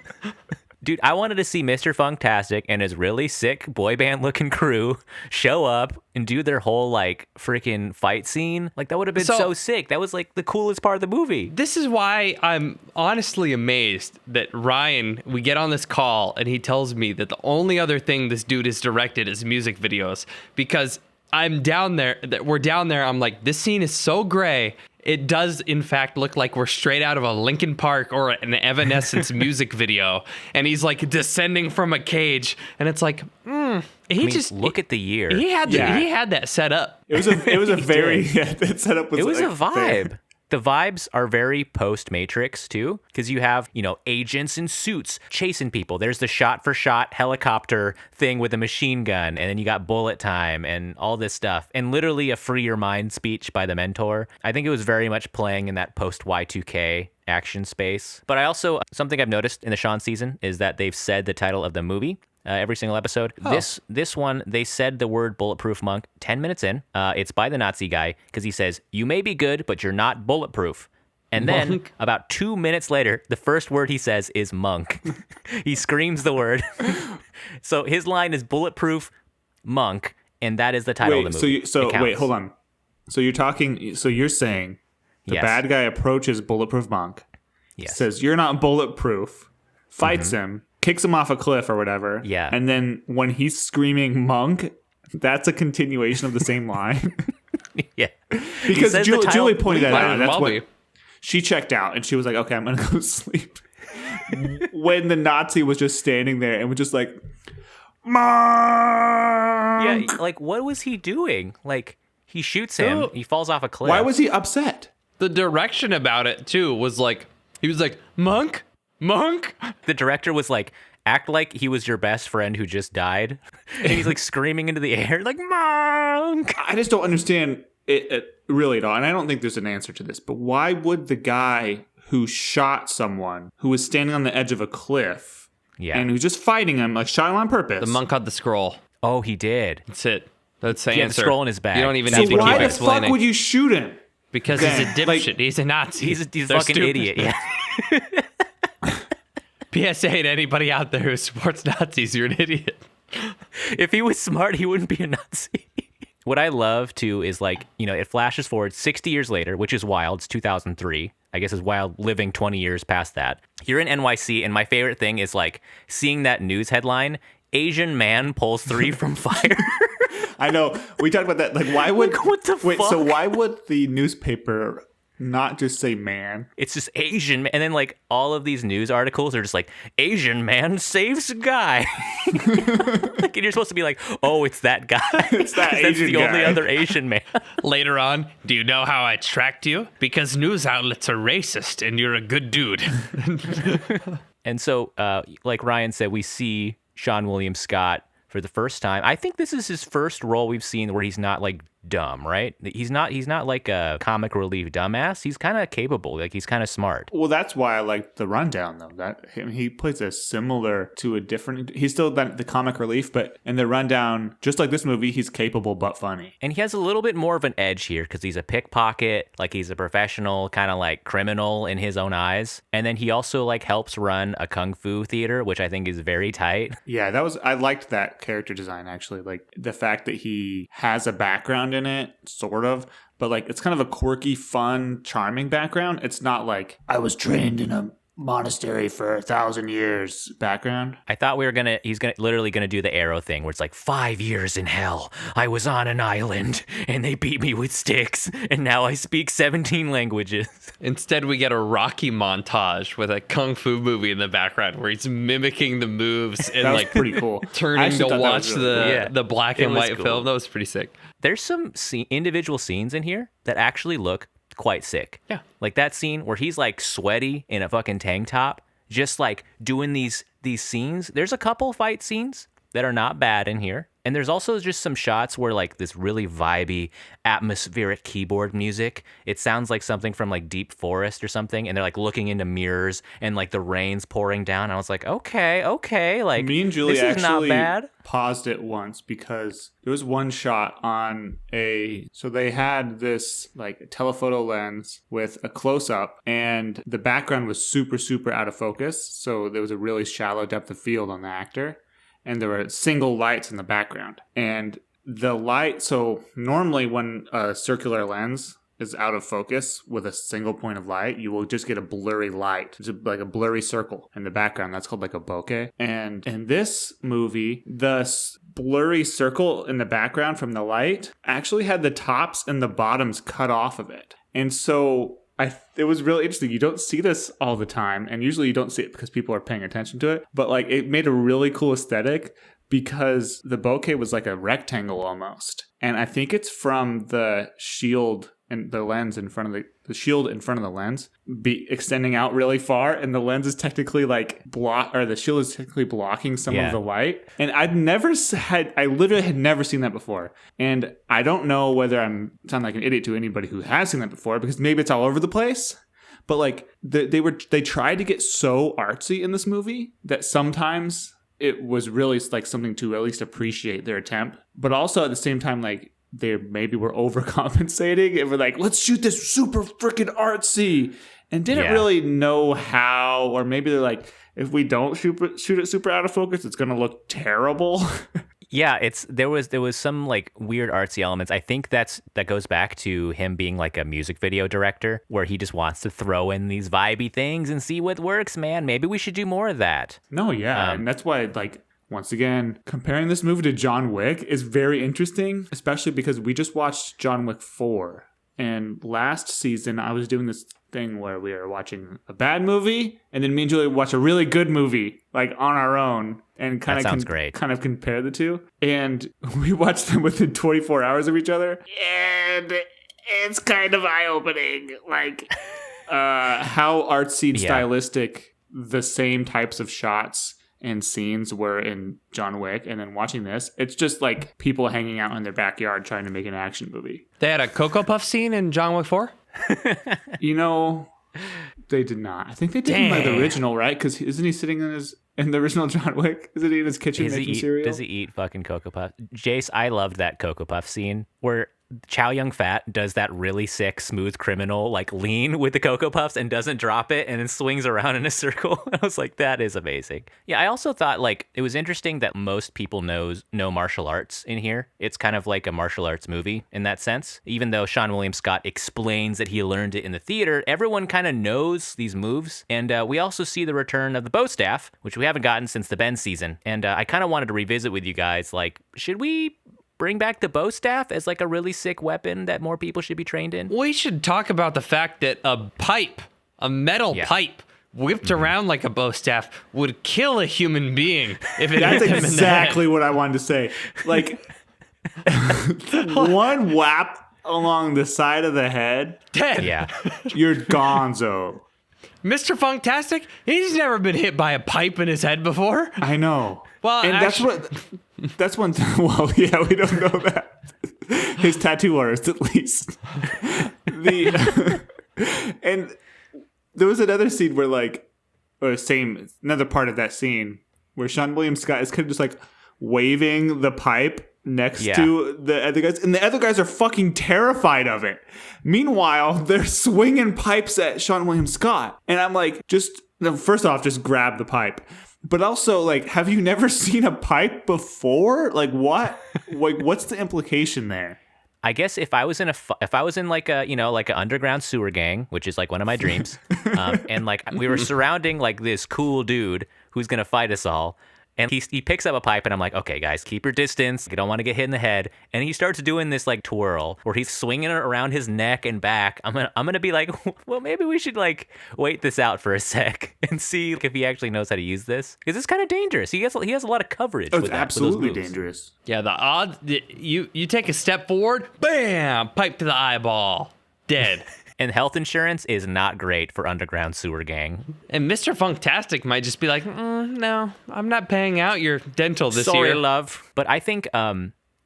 Dude, I wanted to see Mr. Funktastic and his really sick boy band looking crew show up and do their whole freaking fight scene. That would have been so sick. That was the coolest part of the movie. This is why I'm honestly amazed that Ryan, we get on this call and he tells me that the only other thing this dude has directed is music videos, because we're down there. I'm like, this scene is so gray. It does, in fact, look like we're straight out of a Linkin Park or an Evanescence music video. And he's descending from a cage. And it's like, look at the year. He had that set up. It was a very, that setup was It was a vibe. The vibes are very post-Matrix, too, because you have, agents in suits chasing people. There's the shot-for-shot helicopter thing with a machine gun, and then you got bullet time and all this stuff, and literally a free your mind speech by the mentor. I think it was very much playing in that post-Y2K action space. But I also, something I've noticed in the Seann season is that they've said the title of the movie every single episode. Oh. This one, they said the word Bulletproof Monk 10 minutes in. It's by the Nazi guy, because he says, you may be good, but you're not bulletproof. And then about 2 minutes later, the first word he says is monk. He screams the word. So his line is Bulletproof Monk, and that is the title of the movie. Wait, hold on. So you're saying the bad guy approaches Bulletproof Monk, says, you're not bulletproof, fights him, kicks him off a cliff or whatever. Yeah. And then when he's screaming monk, that's a continuation of the same line. Yeah. Because Julie pointed that out. That's what she checked out and she was like, okay, I'm going to go sleep. When the Nazi was just standing there and was just like, monk! Yeah, what was he doing? He shoots him, he falls off a cliff. Why was he upset? The direction about it, too, was he was like, monk? Monk? The director was act like he was your best friend who just died. And he's screaming into the air, monk! I just don't understand it really at all. And I don't think there's an answer to this. But why would the guy who shot someone who was standing on the edge of a cliff and who's just fighting him, shot him on purpose? The monk had the scroll. Oh, he did. That's it. That's the answer. He had the scroll in his bag. You don't even need to keep explaining. Why the fuck would you shoot him? Because he's a dipshit. He's a Nazi. He's a fucking idiot. Yeah. PSA to anybody out there who supports Nazis, you're an idiot. If he was smart, he wouldn't be a Nazi. What I love, too, is it flashes forward 60 years later, which is wild. It's 2003. I guess it's wild living 20 years past that. You're in NYC, and my favorite thing is seeing that news headline, Asian man pulls 3 from fire. I know. We talked about that. Like, why would what the wait? fuck? So why would the newspaper not just say man? It's just Asian, and then like all of these news articles are just like Asian man saves a guy. Like, and you're supposed to be like, oh, it's that guy. It's that that's Asian the only guy. other Asian man. Later on, do you know how I tracked you? Because news outlets are racist and you're a good dude. And so, like Ryan said, we see Seann William Scott for the first time. I think this is his first role we've seen where he's not like dumb, right? He's not like a comic relief dumbass. He's kind of capable. Like, he's kind of smart. Well, that's why I like the Rundown, though. That he plays a similar to a different. He's still the comic relief, but in the Rundown, just like this movie, he's capable but funny. And he has a little bit more of an edge here because he's a pickpocket, like he's a professional kind of like criminal in his own eyes. And then he also like helps run a kung fu theater, which I think is very tight. Yeah, I liked that character design, actually. Like the fact that he has a background in it, sort of, but like it's kind of a quirky, fun, charming background. It's not like I was trained in a monastery for 1,000 years background. I thought he's literally gonna do the Arrow thing where it's like 5 years in hell. I was on an island and they beat me with sticks and now I speak 17 languages. Instead, we get a Rocky montage with a kung fu movie in the background where he's mimicking the moves and That was like pretty cool. I turning actually to thought that watch was really cool. Yeah. the black It and was white cool. film. That was pretty sick. There's some individual scenes in here that actually look quite sick. Yeah. Like that scene where he's like sweaty in a fucking tank top, just like doing these scenes. There's a couple fight scenes that are not bad in here. And there's also just some shots where like this really vibey atmospheric keyboard music. It sounds like something from like Deep Forest or something. And they're like looking into mirrors and like the rain's pouring down. And I was like, okay. Like, Me and Julie this is not actually bad. paused it once because there was one shot on so they had this like telephoto lens with a close-up and the background was super, super out of focus. So there was a really shallow depth of field on the actor. And there were single lights in the background. And the light, so normally when a circular lens is out of focus with a single point of light, you will just get a blurry light. It's like a blurry circle in the background. That's called like a bokeh. And in this movie, the blurry circle in the background from the light actually had the tops and the bottoms cut off of it. And so it was really interesting. You don't see this all the time, and usually you don't see it because people are paying attention to it. But like, it made a really cool aesthetic because the bokeh was like a rectangle almost, and I think it's from the shield and the lens in front of the shield in front of the lens be extending out really far, and the lens is technically like the shield is technically blocking some of the light. And I literally had never seen that before, and I don't know whether I'm sound like an idiot to anybody who has seen that before because maybe it's all over the place. But like they tried to get so artsy in this movie that sometimes it was really like something to at least appreciate their attempt, but also at the same time like they maybe were overcompensating and were like, let's shoot this super freaking artsy, and didn't really know how, or maybe they're like, if we don't shoot it super out of focus, it's gonna look terrible. Yeah, there was some like weird artsy elements. I think that goes back to him being like a music video director where he just wants to throw in these vibey things and see what works, man. Maybe we should do more of that. No, yeah. And that's why like once again, comparing this movie to John Wick is very interesting, especially because we just watched John Wick 4. And last season, I was doing this thing where we were watching a bad movie, and then me and Julie would watch a really good movie, like on our own, and kind of compare the two. And we watched them within 24 hours of each other, and it's kind of eye-opening, like how artsy and stylistic the same types of shots and scenes were in John Wick, and then watching this, it's just like people hanging out in their backyard trying to make an action movie. They had a Cocoa Puff scene in John Wick 4? You know, they did not. I think they did in like the original, right? Because isn't he sitting in the original John Wick? Isn't he in his kitchen making cereal? Does he eat fucking Cocoa Puff? Jace, I loved that Cocoa Puff scene where Chow Yun-Fat does that really sick smooth criminal like lean with the Cocoa Puffs and doesn't drop it and then swings around in a circle. I was like, that is amazing. Yeah, I also thought like it was interesting that most people know martial arts in here. It's kind of like a martial arts movie in that sense. Even though Seann William Scott explains that he learned it in the theater, everyone kind of knows these moves. And we also see the return of the bow staff, which we haven't gotten since the Ben season. And I kind of wanted to revisit with you guys, like, should we bring back the bow staff as like a really sick weapon that more people should be trained in. We should talk about the fact that a metal pipe whipped around like a bow staff would kill a human being if it That's hit them exactly what I wanted to say. Like, one whap along the side of the head, dead. Yeah. you're gonzo. Mr. Funktastic, he's never been hit by a pipe in his head before. I know. Well, and that's one thing. Well, yeah, we don't know that. His tattoo artist, at least. And there was another scene where, like, another part of that scene where Seann William Scott is kind of just like waving the pipe next to the other guys, and the other guys are fucking terrified of it. Meanwhile, they're swinging pipes at Seann William Scott, and I'm like, first off, just grab the pipe. But also, like, have you never seen a pipe before? Like, what? Like, what's the implication there? I guess if I was in like a, like an underground sewer gang, which is like one of my dreams, and like we were surrounding like this cool dude who's going to fight us all. And he picks up a pipe, and I'm like, okay, guys, keep your distance. You don't want to get hit in the head. And he starts doing this like twirl where he's swinging it around his neck and back. I'm gonna be like, well, maybe we should like wait this out for a sec and see if he actually knows how to use this, because it's kind of dangerous. He has a lot of coverage. Oh, it's absolutely dangerous. Yeah, the odds you take a step forward, bam, pipe to the eyeball, dead. And health insurance is not great for underground sewer gang. And Mr. Funktastic might just be like, no, I'm not paying out your dental this year. Sorry, love. But I think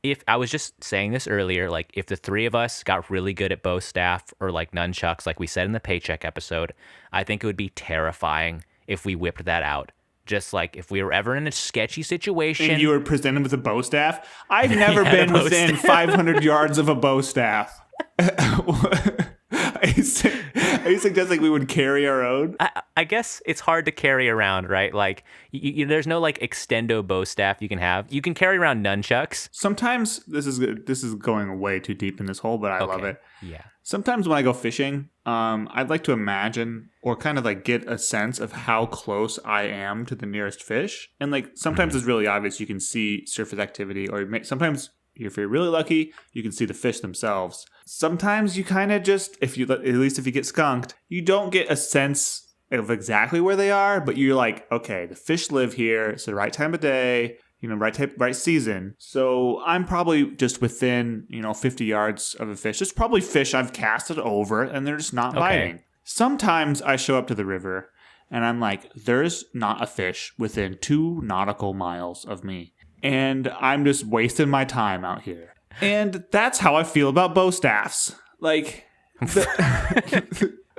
if I was just saying this earlier, like if the three of us got really good at bow staff or like nunchucks, like we said in the paycheck episode, I think it would be terrifying if we whipped that out. Just like if we were ever in a sketchy situation. And you were presented with a bow staff? I've never been within 500 yards of a bow staff. Are you suggesting we would carry our own? I guess it's hard to carry around, right? Like, there's no like extendo bow staff you can have. You can carry around nunchucks. Sometimes this is going way too deep in this hole, but I love it. Yeah. Sometimes when I go fishing, I'd like to imagine or kind of like get a sense of how close I am to the nearest fish. And like sometimes it's really obvious. You can see surface activity, or sometimes if you're really lucky, you can see the fish themselves. Sometimes you kind of just, at least if you get skunked, you don't get a sense of exactly where they are, but you're like, okay, the fish live here. It's the right time of day, right season. So I'm probably just within, 50 yards of a fish. There's probably fish I've casted over and they're just not biting. Sometimes I show up to the river and I'm like, there's not a fish within 2 nautical miles of me. And I'm just wasting my time out here. And that's how I feel about bow staffs. Like,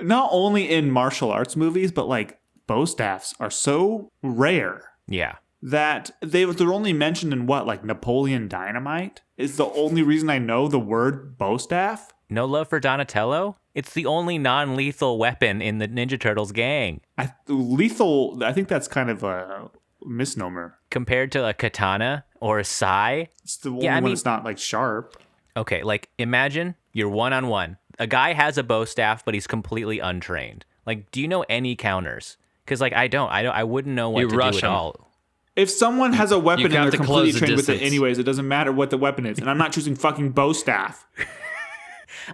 not only in martial arts movies, but like bow staffs are so rare. Yeah. That they're only mentioned in like Napoleon Dynamite is the only reason I know the word bow staff. No love for Donatello? It's the only non-lethal weapon in the Ninja Turtles gang. Lethal, I think that's kind of a misnomer. Compared to a katana or a sai. It's the only one that's not like sharp. Okay, like imagine you're one-on-one. A guy has a bow staff, but he's completely untrained. Like, do you know any counters? Because like I wouldn't know what to do at all. If someone has a weapon and they're completely trained with distance. it anyways, it doesn't matter what the weapon is. And I'm not choosing fucking bow staff.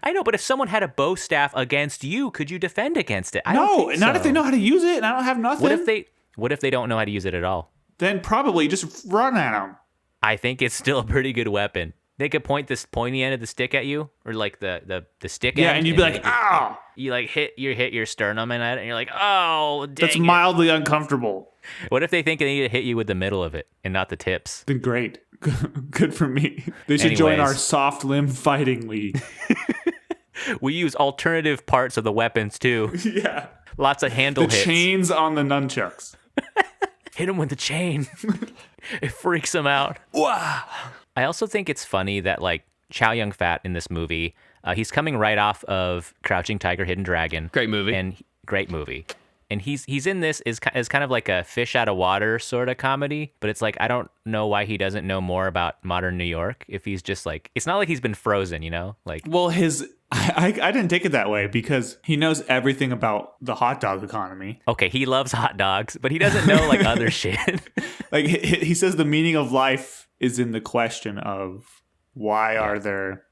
I know, but if someone had a bow staff against you, could you defend against it? No, not if they know how to use it and I don't have nothing. What if they don't know how to use it at all? Then probably just run at them. I think it's still a pretty good weapon. They could point this pointy end of the stick at you, or like the stick end. Yeah, and you'd be like, "Ow!" You like hit your sternum and you're like, "Oh, dang That's mildly uncomfortable." What if they think they need to hit you with the middle of it and not the tips? Then great. Good for me. They should join our soft limb fighting league. We use alternative parts of the weapons too. Yeah. Lots of handle hits. The chains on the nunchucks. Hit him with the chain. It freaks him out. Wow. I also think it's funny that like Chow Yun-fat in this movie, he's coming right off of Crouching Tiger, Hidden Dragon. Great movie. And great movie. And he's in this as kind of like a fish out of water sort of comedy, but it's like I don't know why he doesn't know more about modern New York if he's just like, it's not like he's been frozen, like. Well, I didn't take it that way because he knows everything about the hot dog economy. Okay, he loves hot dogs, but he doesn't know like other shit. Like he says the meaning of life is in the question of Why are there,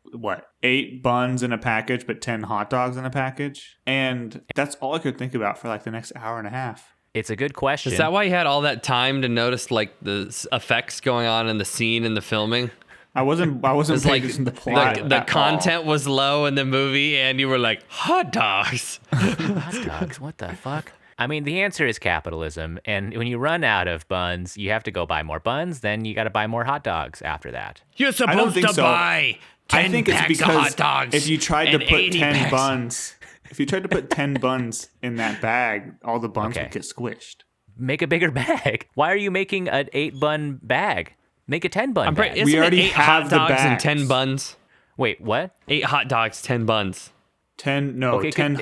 8 buns in a package, but 10 hot dogs in a package? And that's all I could think about for like the next hour and a half. It's a good question. Is that why you had all that time to notice like the effects going on in the scene and the filming? I wasn't paying attention to the plot. The content was low in the movie, and you were like, hot dogs. Hot dogs? What the fuck? I mean, the answer is capitalism. And when you run out of buns, you have to go buy more buns. Then you got to buy more hot dogs after that. You're supposed to buy 10 I think it's packs because of hot dogs. if you tried to put 10 packs. buns, if you tried to put 10 buns in that bag, all the buns would get squished. Make a bigger bag. Why are you making an 8-bun bag? Make a 10-bun bag. Isn't We already it 8 have hot the dogs and bags. 10 buns? Wait, what? 8 hot dogs, 10 buns. 10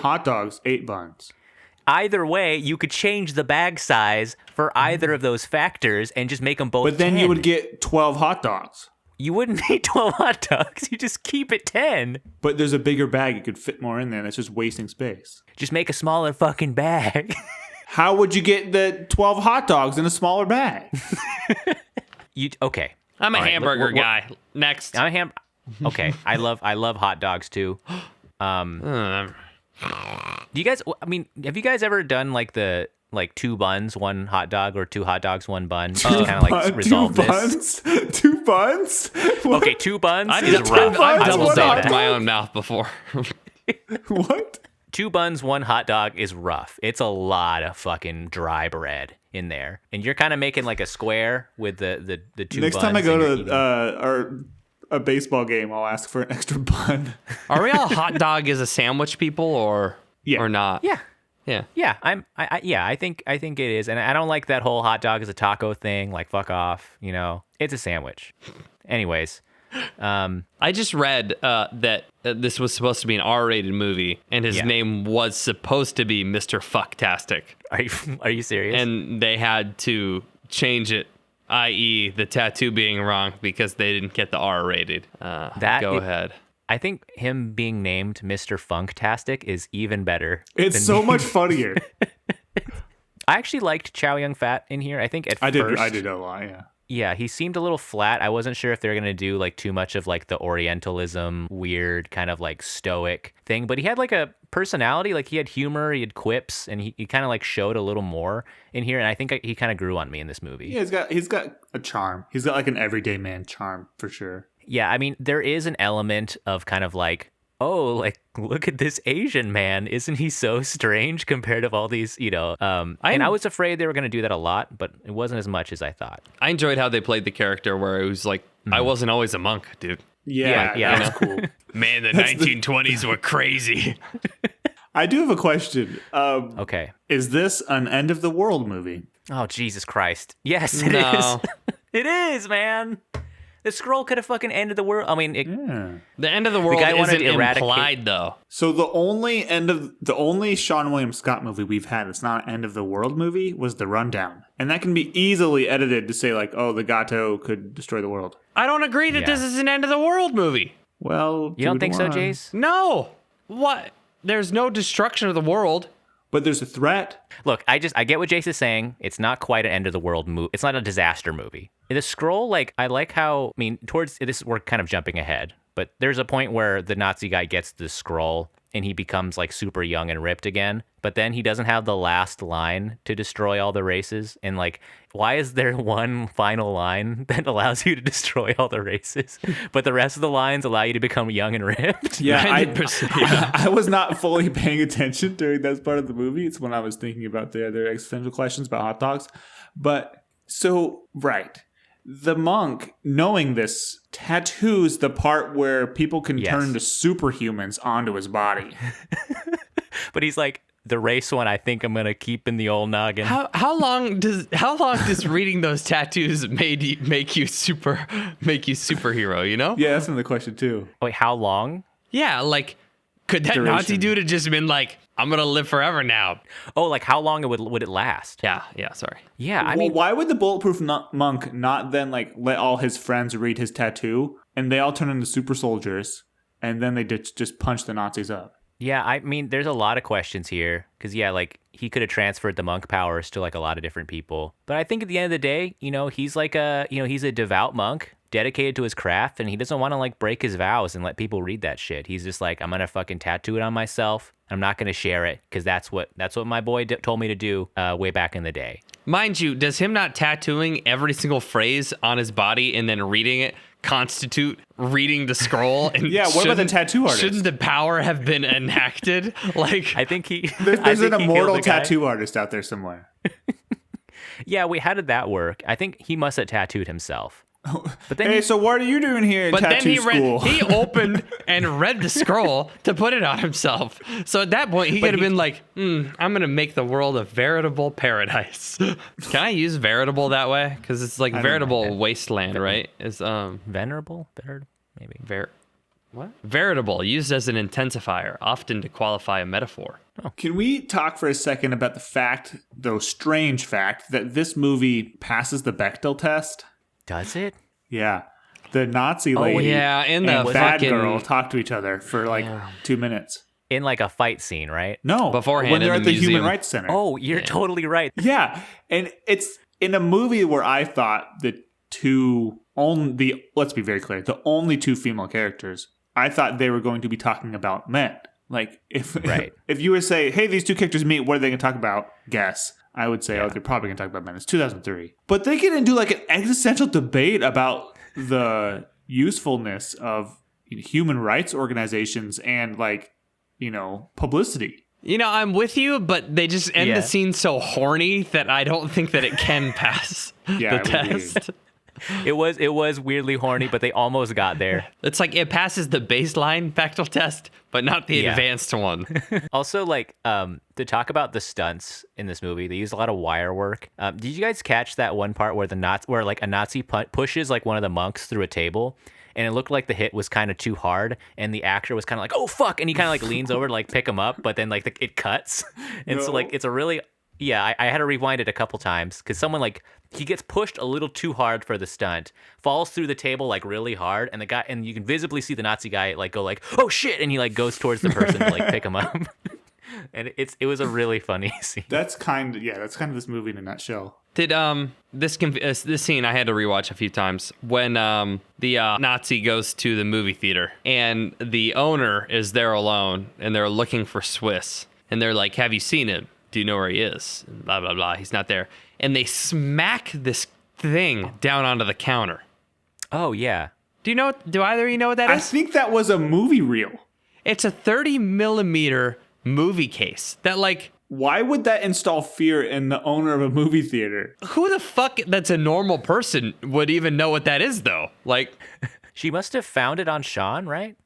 hot dogs, 8 buns. Either way, you could change the bag size for either of those factors and just make them both But then 10. you would get 12 hot dogs. You wouldn't need 12 hot dogs. You just keep it 10. But there's a bigger bag. You could fit more in there. That's just wasting space. Just make a smaller fucking bag. How would you get the 12 hot dogs in a smaller bag? Okay. I'm a All right, hamburger guy. Next. I'm Okay, I love hot dogs too. Do you guys? I mean, have you guys ever done like the 2 buns, 1 hot dog, or 2 hot dogs, 1 bun? Just kind of like resolve this. 2 buns? Okay, 2 buns I've is rough. I've I will double say dogged that. my own mouth before. What? 2 buns, 1 hot dog is rough. It's a lot of fucking dry bread in there, and you're kind of making like a square with the 2 Next buns. time I and go you're to eating- a baseball game, I'll ask for an extra bun. Are we all hot dog as a sandwich people or not? Yeah. Yeah. Yeah, I think it is, and I don't like that whole hot dog as a taco thing. Like, fuck off, it's a sandwich. Anyways, I just read that this was supposed to be an R-rated movie, and his name was supposed to be Mr. Fucktastic. Are you serious? And they had to change it, i.e., the tattoo being wrong because they didn't get the R-rated. Go ahead. I think him being named Mr. Funktastic is even better. It's so much funnier. I actually liked Chow Yun-fat in here. I think at I first did a lot, yeah. Yeah, he seemed a little flat. I wasn't sure if they were going to do like too much of like the Orientalism, weird kind of like stoic thing, but he had like a personality, like he had humor, he had quips, and he kind of like showed a little more in here, and I think he kind of grew on me in this movie. Yeah, he's got a charm. He's got like an everyday man charm for sure. Yeah, I mean, there is an element of kind of like, oh, like, look at this Asian man. Isn't he so strange compared to all these, and I was afraid they were going to do that a lot, but it wasn't as much as I thought. I enjoyed how they played the character where it was like, I wasn't always a monk, dude. Yeah, that's cool. Man, the 1920s were crazy. I do have a question. Okay. Is this an end of the world movie? Oh, Jesus Christ. Yes, it is. It is, man. The scroll could have fucking ended the world. I mean, The end of the world guy wanted isn't to eradicate- implied, though. So the only Seann William Scott movie we've had that's not an end of the world movie was The Rundown. And that can be easily edited to say like, oh, the gato could destroy the world. I don't agree that this is an end of the world movie. Well, you don't think so, Jace? No. What? There's no destruction of the world. But there's a threat. Look, I get what Jace is saying. It's not quite an end of the world movie. It's not a disaster movie. The scroll, like, I like how, I mean, towards this, we're kind of jumping ahead, but there's a point where the Nazi guy gets the scroll and he becomes like super young and ripped again. But then he doesn't have the last line to destroy all the races. And like, why is there one final line that allows you to destroy all the races, but the rest of the lines allow you to become young and ripped? Yeah, 100%. I was not fully paying attention during that part of the movie. It's when I was thinking about the other existential questions about hot dogs. But so, right. The monk, knowing this, tattoos the part where people can turn to superhumans onto his body. But he's like, the race one, I think I'm gonna keep in the old noggin. How long does reading those tattoos make you superhero? You know? Yeah, that's another question too. Wait, how long? Yeah, like could that Duration. Nazi dude have just been like, I'm gonna live forever now? Oh, like how long would it last? Yeah. Sorry. Yeah, I Well, mean, why would the bulletproof monk not then like let all his friends read his tattoo and they all turn into super soldiers and then they just punch the Nazis up? yeah, I mean, there's a lot of questions here because like he could have transferred the monk powers to like a lot of different people. But I think at the end of the day, he's like he's a devout monk. dedicated to his craft, and he doesn't want to like break his vows and let people read that shit. He's just like, I'm gonna fucking tattoo it on myself. I'm not gonna share it because that's what my boy told me to do way back in the day. Mind you, does him not tattooing every single phrase on his body and then reading it constitute reading the scroll? And yeah, what about the tattoo artist? Shouldn't the power have been enacted? Like, I think there's an immortal tattoo artist out there somewhere. Yeah, how did that work? I think he must have tattooed himself. But then so what are you doing here in tattoo school? He opened and read the scroll to put it on himself. So at that point, he could have been like, I'm going to make the world a veritable paradise. Can I use veritable that way? Because it's like veritable wasteland, right? It's venerable? Maybe. What? Veritable, used as an intensifier, often to qualify a metaphor. Oh. Can we talk for a second about the strange fact, that this movie passes the Bechdel test? Does it? Yeah. The Nazi lady and the bad girl talk to each other for 2 minutes. In like a fight scene, right? No. Beforehand, when they're at the museum. Human Rights Center. Oh, you're totally right. Yeah. And it's in a movie where I thought let's be very clear, the only two female characters, I thought they were going to be talking about men. Like, if you were to say, hey, these two characters meet, what are they going to talk about? Guess. I would say, they're probably going to talk about men. It's 2003. But they get into like an existential debate about the usefulness of human rights organizations and publicity. I'm with you, but they just end the scene so horny that I don't think that it can pass the test. It was weirdly horny, but they almost got there. It's like it passes the baseline Bechdel test, but not the advanced one. Also, to talk about the stunts in this movie, they use a lot of wire work. Did you guys catch that one part where a Nazi pushes one of the monks through a table, and it looked like the hit was kind of too hard, and the actor was kind of like, oh fuck, and he kind of leans over to pick him up, but then it cuts, and so it's a really I had to rewind it a couple times because someone he gets pushed a little too hard for the stunt, falls through the table really hard, and you can visibly see the Nazi guy go oh shit, and he goes towards the person to pick him up. And it was a really funny scene. That's kind of this movie in a nutshell. Did this scene I had to rewatch a few times when the Nazi goes to the movie theater and the owner is there alone and they're looking for Swiss and they're like, have you seen him? Do you know where he is? And blah, blah, blah. He's not there. And they smack this thing down onto the counter. Oh, yeah. Do either of you know what that is? I think that was a movie reel. It's a 30 millimeter movie case that why would that install fear in the owner of a movie theater? Who the fuck that's a normal person would even know what that is, though? She must have found it on Seann, right?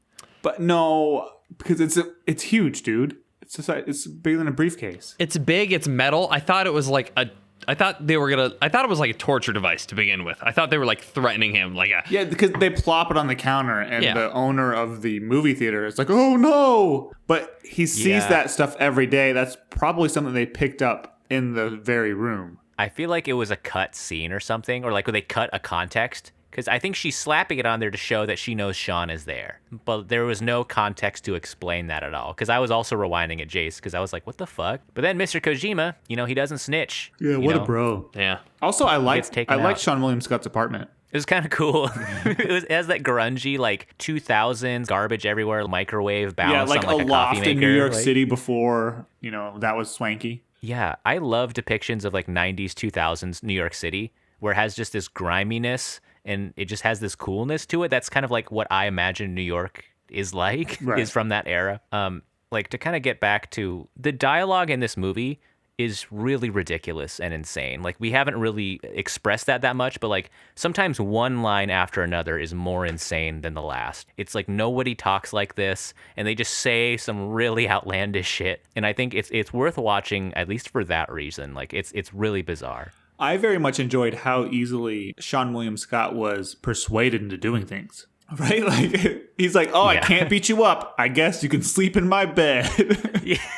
But no, because it's huge, dude. It's bigger than a briefcase. It's big. It's metal. I thought it was I thought it was like a torture device to begin with. I thought they were threatening him Yeah, because they plop it on the counter and the owner of the movie theater is like, oh no. But he sees that stuff every day. That's probably something they picked up in the very room. I feel like it was a cut scene or something, or they cut a context. Because I think she's slapping it on there to show that she knows Seann is there. But there was no context to explain that at all. Because I was also rewinding at Jace because I was like, what the fuck? But then Mr. Kojima, he doesn't snitch. Yeah, what a bro. Yeah. Also, I liked Seann William Scott's apartment. It was kind of cool. It has that grungy, 2000s garbage everywhere, microwave balanced on a a loft coffee maker. in New York City before, that was swanky. Yeah, I love depictions of 90s, 2000s New York City where it has just this griminess and it just has this coolness to it. That's kind of what I imagine New York is is from that era. To kind of get back to the dialogue in this movie is really ridiculous and insane. We haven't really expressed that much, but sometimes one line after another is more insane than the last. It's nobody talks like this, and they just say some really outlandish shit. And I think it's worth watching, at least for that reason. It's really bizarre. I very much enjoyed how easily Seann William Scott was persuaded into doing things. Right? He's like, I can't beat you up. I guess you can sleep in my bed.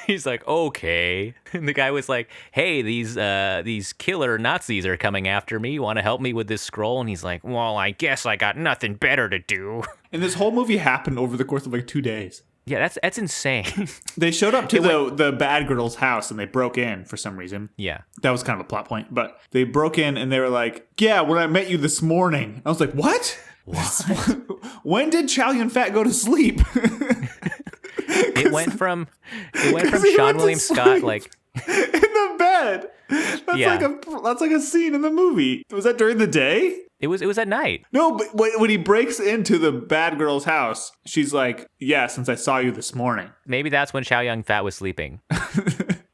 He's like, okay. And the guy was like, hey, these killer Nazis are coming after me. You want to help me with this scroll? And he's like, well, I guess I got nothing better to do. And this whole movie happened over the course of 2 days. Yeah, that's insane. They showed up to the bad girl's house and they broke in for some reason. Yeah. That was kind of a plot point. But they broke in and they were like, yeah, when I met you this morning. I was like, what? When did Chow Yun-fat go to sleep? It went from Seann William Scott like in the bed. That's like a scene in the movie. Was that during the day? It was at night. No, but when he breaks into the bad girl's house, she's like, "Yeah, since I saw you this morning." Maybe that's when Chow Yun-fat was sleeping.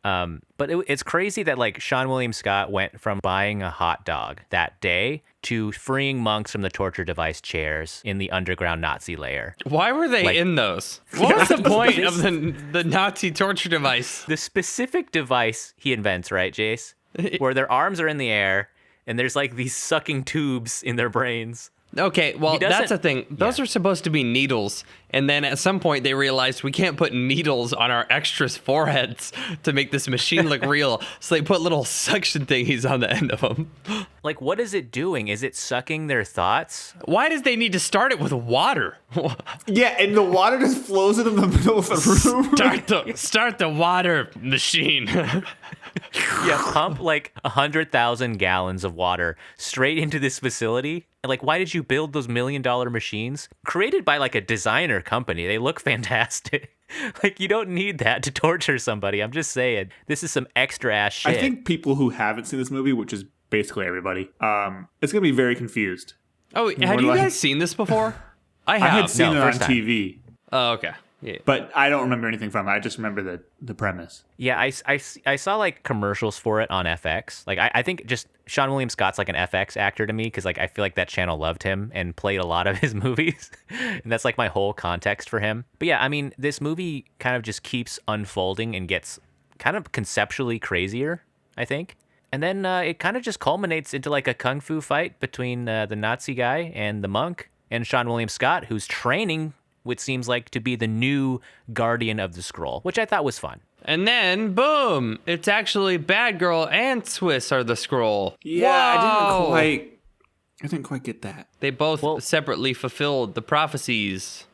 But it's crazy that like Seann William Scott went from buying a hot dog that day to freeing monks from the torture device chairs in the underground Nazi lair. Why were they in those? What was the point of the Nazi torture device? The specific device he invents, right, Jace? Where their arms are in the air and there's like these sucking tubes in their brains. Okay, well, that's the thing. Those are supposed to be needles. And then at some point they realized we can't put needles on our extras' foreheads to make this machine look real. So they put little suction thingies on the end of them. Like, what is it doing? Is it sucking their thoughts? Why does they need to start it with water? Yeah, and the water just flows into the middle of the room. Start the water machine. Yeah, pump like 100,000 gallons of water straight into this facility. And like, why did you build those $1 million machines? Created by like a designer company. They look fantastic. Like, you don't need that to torture somebody. I'm just saying, this is some extra ass shit. I think people who haven't seen this movie, which is basically everybody, it's going to be very confused. Oh, have you guys seen this before? I have. I had seen it on time. TV. Oh, okay. Yeah. But I don't remember anything from it. I just remember the premise. Yeah, I saw like commercials for it on FX. Like, I think just Seann William Scott's like an FX actor to me because like I feel like that channel loved him and played a lot of his movies. And that's like my whole context for him. But yeah, I mean, this movie kind of just keeps unfolding and gets kind of conceptually crazier, I think. And then it kind of just culminates into like a kung fu fight between the Nazi guy and the monk and Seann William Scott, who's training which seems like to be the new guardian of the scroll, which I thought was fun. And then, boom, it's actually Bad Girl and Swiss are the scroll. Yeah, Whoa! I didn't quite get that. They both separately fulfilled the prophecies,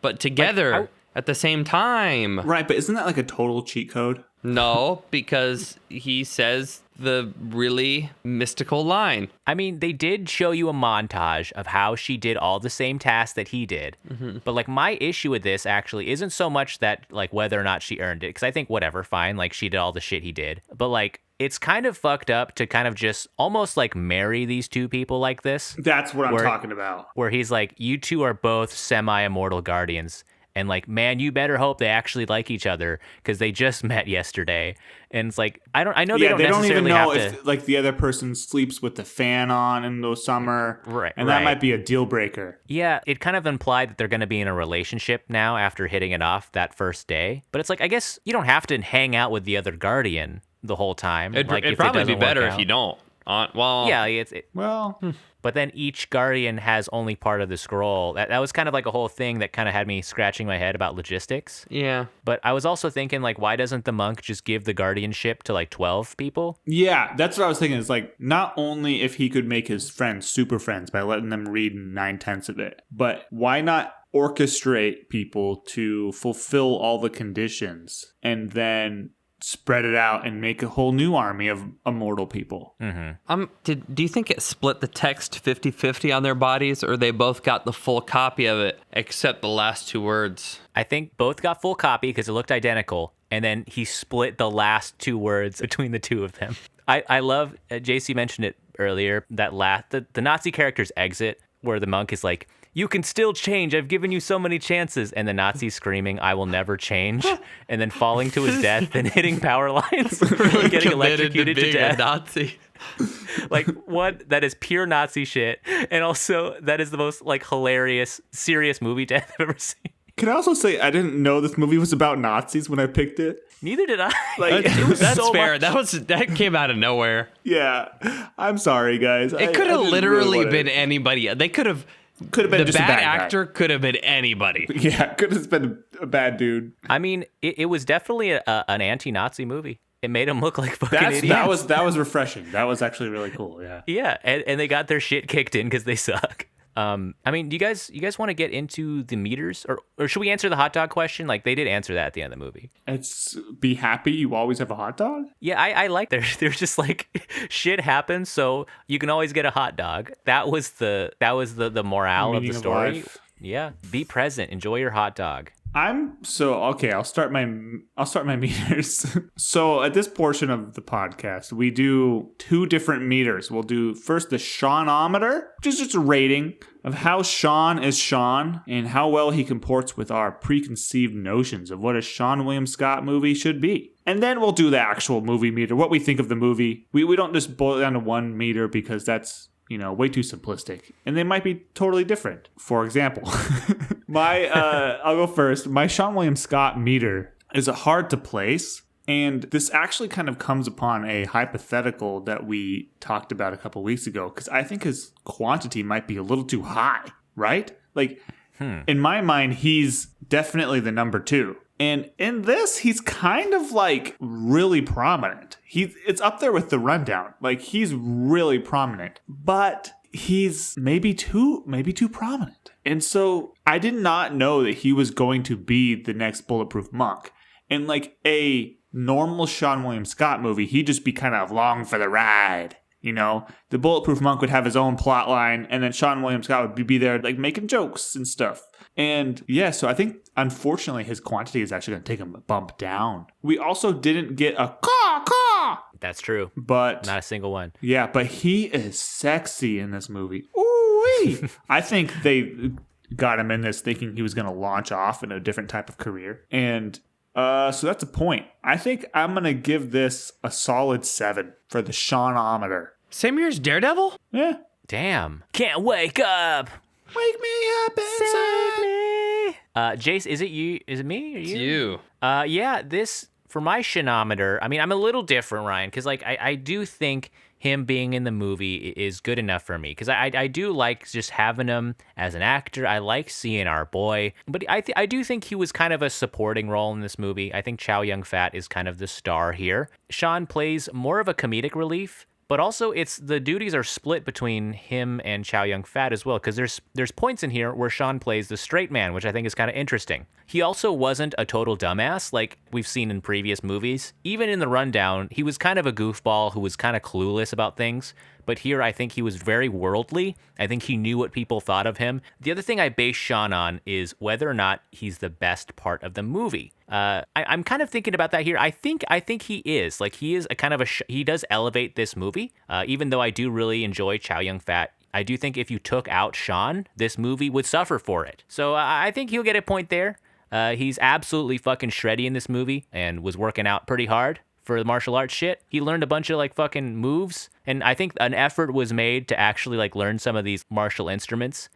but together at the same time. Right, but isn't that like a total cheat code? No, because he says the really mystical line. I mean, they did show you a montage of how she did all the same tasks that he did. Mm-hmm. But like my issue with this actually isn't so much that like whether or not she earned it, because I think whatever, fine, like she did all the shit he did. But like it's kind of fucked up to kind of just almost like marry these two people like this. That's what I'm talking about. Where he's like, you two are both semi-immortal guardians. And like, man, you better hope they actually like each other because they just met yesterday. And it's like, I know they don't even know have if like the other person sleeps with the fan on in the summer, right? And that might be a deal breaker. Yeah, it kind of implied that they're going to be in a relationship now after hitting it off that first day. But it's like, I guess you don't have to hang out with the other guardian the whole time. It'd probably be better if you don't. But then each guardian has only part of the scroll. That was kind of like a whole thing that kind of had me scratching my head about logistics. Yeah. But I was also thinking, like, why doesn't the monk just give the guardianship to like 12 people? Yeah, that's what I was thinking. It's like, not only if he could make his friends super friends by letting them read 9/10 of it, but why not orchestrate people to fulfill all the conditions and then spread it out and make a whole new army of immortal people. Mm-hmm. Do you think it split the text 50-50 on their bodies, or they both got the full copy of it except the last two words? I think both got full copy because it looked identical, and then he split the last two words between the two of them. I love, JC mentioned it earlier, that the Nazi character's exit where the monk is like, you can still change. I've given you so many chances. And the Nazi screaming, I will never change. And then falling to his death and hitting power lines. Really getting electrocuted to death. A Nazi. Like, what? That is pure Nazi shit. And also, that is the most, like, hilarious, serious movie death I've ever seen. Can I also say I didn't know this movie was about Nazis when I picked it? Neither did I. Like, that's so fair. much. That came out of nowhere. Yeah. I'm sorry, guys. It could have literally been anybody. They could have been just the a bad bad actor could have been anybody. Yeah, could have been a bad dude. I mean, it was definitely an anti-Nazi movie. It made them look like fucking idiots. That was refreshing. That was actually really cool. Yeah. Yeah, and they got their shit kicked in because they suck. I mean, do you guys want to get into the meters, or should we answer the hot dog question? Like, they did answer that at the end of the movie. It's be happy you always have a hot dog. Yeah, I like they're just like shit happens, so you can always get a hot dog. That was the morale of the story. Yeah, be present, enjoy your hot dog. I'll start my meters. So at this portion of the podcast, we do 2 different meters. We'll do first the Seannometer, which is just a rating of how Seann is Seann and how well he comports with our preconceived notions of what a Seann William Scott movie should be. And then we'll do the actual movie meter, what we think of the movie. We don't just boil it down to 1 meter because that's, way too simplistic. And they might be totally different. For example, I'll go first. My Seann William Scott meter is hard to place. And this actually kind of comes upon a hypothetical that we talked about a couple weeks ago, because I think his quantity might be a little too high, right? Like, in my mind, he's definitely the number 2. And in this, he's kind of like really prominent. It's up there with the Rundown. Like, he's really prominent, but he's maybe too prominent. And so I did not know that he was going to be the next Bulletproof Monk. In like a normal Seann William Scott movie, he'd just be kind of along for the ride. The Bulletproof Monk would have his own plot line, and then Seann William Scott would be there like making jokes and stuff. And yeah, so I think unfortunately his quantity is actually going to take him a bump down. We also didn't get a caw. That's true. But not a single one. Yeah, but he is sexy in this movie. Ooh-wee. I think they got him in this thinking he was going to launch off in a different type of career. And so that's a point. I think I'm going to give this a solid 7 for the Seannometer. Same year as Daredevil? Yeah. Damn. Can't wake up. Wake me up inside. Save me. Jace, is it you? Is it me or you? It's you. Yeah, this, for my Seannometer, I mean, I'm a little different, Ryan, because like I do think him being in the movie is good enough for me, because I do like just having him as an actor. I like seeing our boy, but I do think he was kind of a supporting role in this movie. I think Chow Yun-fat is kind of the star here. Seann plays more of a comedic relief, but also the duties are split between him and Chow Yun-fat as well, because there's points in here where Seann plays the straight man, which I think is kind of interesting. He also wasn't a total dumbass like we've seen in previous movies. Even in The Rundown, he was kind of a goofball who was kind of clueless about things. But here, I think he was very worldly. I think he knew what people thought of him. The other thing I base Seann on is whether or not he's the best part of the movie. I'm kind of thinking about that here. I think he is. Like, he is a kind of he does elevate this movie. Even though I do really enjoy Chow Yun-fat, I do think if you took out Seann, this movie would suffer for it. So I think he'll get a point there. He's absolutely fucking shreddy in this movie and was working out pretty hard for the martial arts shit. He learned a bunch of like fucking moves, and I think an effort was made to actually like learn some of these martial instruments.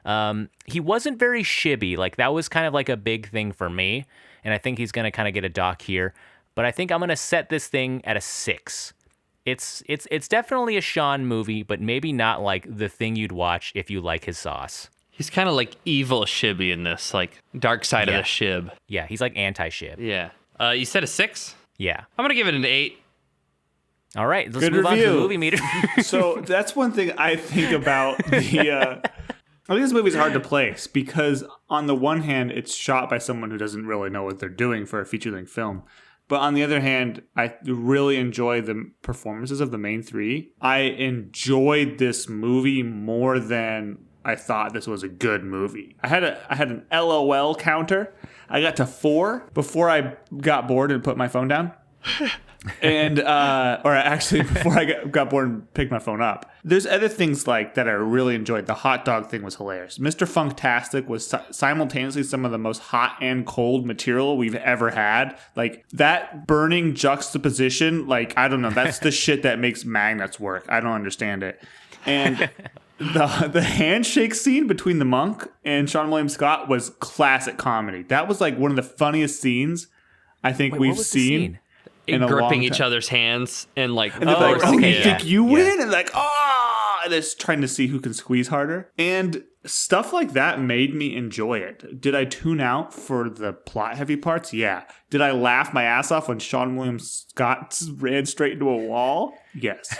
He wasn't very shibby. Like, that was kind of like a big thing for me, and I think he's gonna kind of get a dock here. But I think I'm gonna set this thing at a 6. It's definitely a Seann movie, but maybe not like the thing you'd watch if you like his sauce. He's kind of like evil Shibby in this, like dark side of the Shib. Yeah, he's like anti-Shib. Yeah. You said a 6? Yeah. I'm gonna give it an 8. All right, let's Good move review. on to the movie meter. So that's one thing I think about the. I think this movie's hard to place because on the one hand, it's shot by someone who doesn't really know what they're doing for a feature-length film. But on the other hand, I really enjoy the performances of the main 3. I enjoyed this movie more than I thought this was a good movie. I had an LOL counter. I got to 4 before I got bored and put my phone down. And or actually before I got bored and picked my phone up. There's other things like that I really enjoyed. The hot dog thing was hilarious. Mr. Funktastic was simultaneously some of the most hot and cold material we've ever had. Like, that burning juxtaposition, like, I don't know, that's the shit that makes magnets work. I don't understand it. And the handshake scene between the monk and Seann William Scott was classic comedy. That was like one of the funniest scenes I think we've seen. In gripping each other's hands and like, and you think you win? And like, and it's trying to see who can squeeze harder. And stuff like that made me enjoy it. Did I tune out for the plot heavy parts? Yeah. Did I laugh my ass off when Seann William Scott ran straight into a wall? Yes.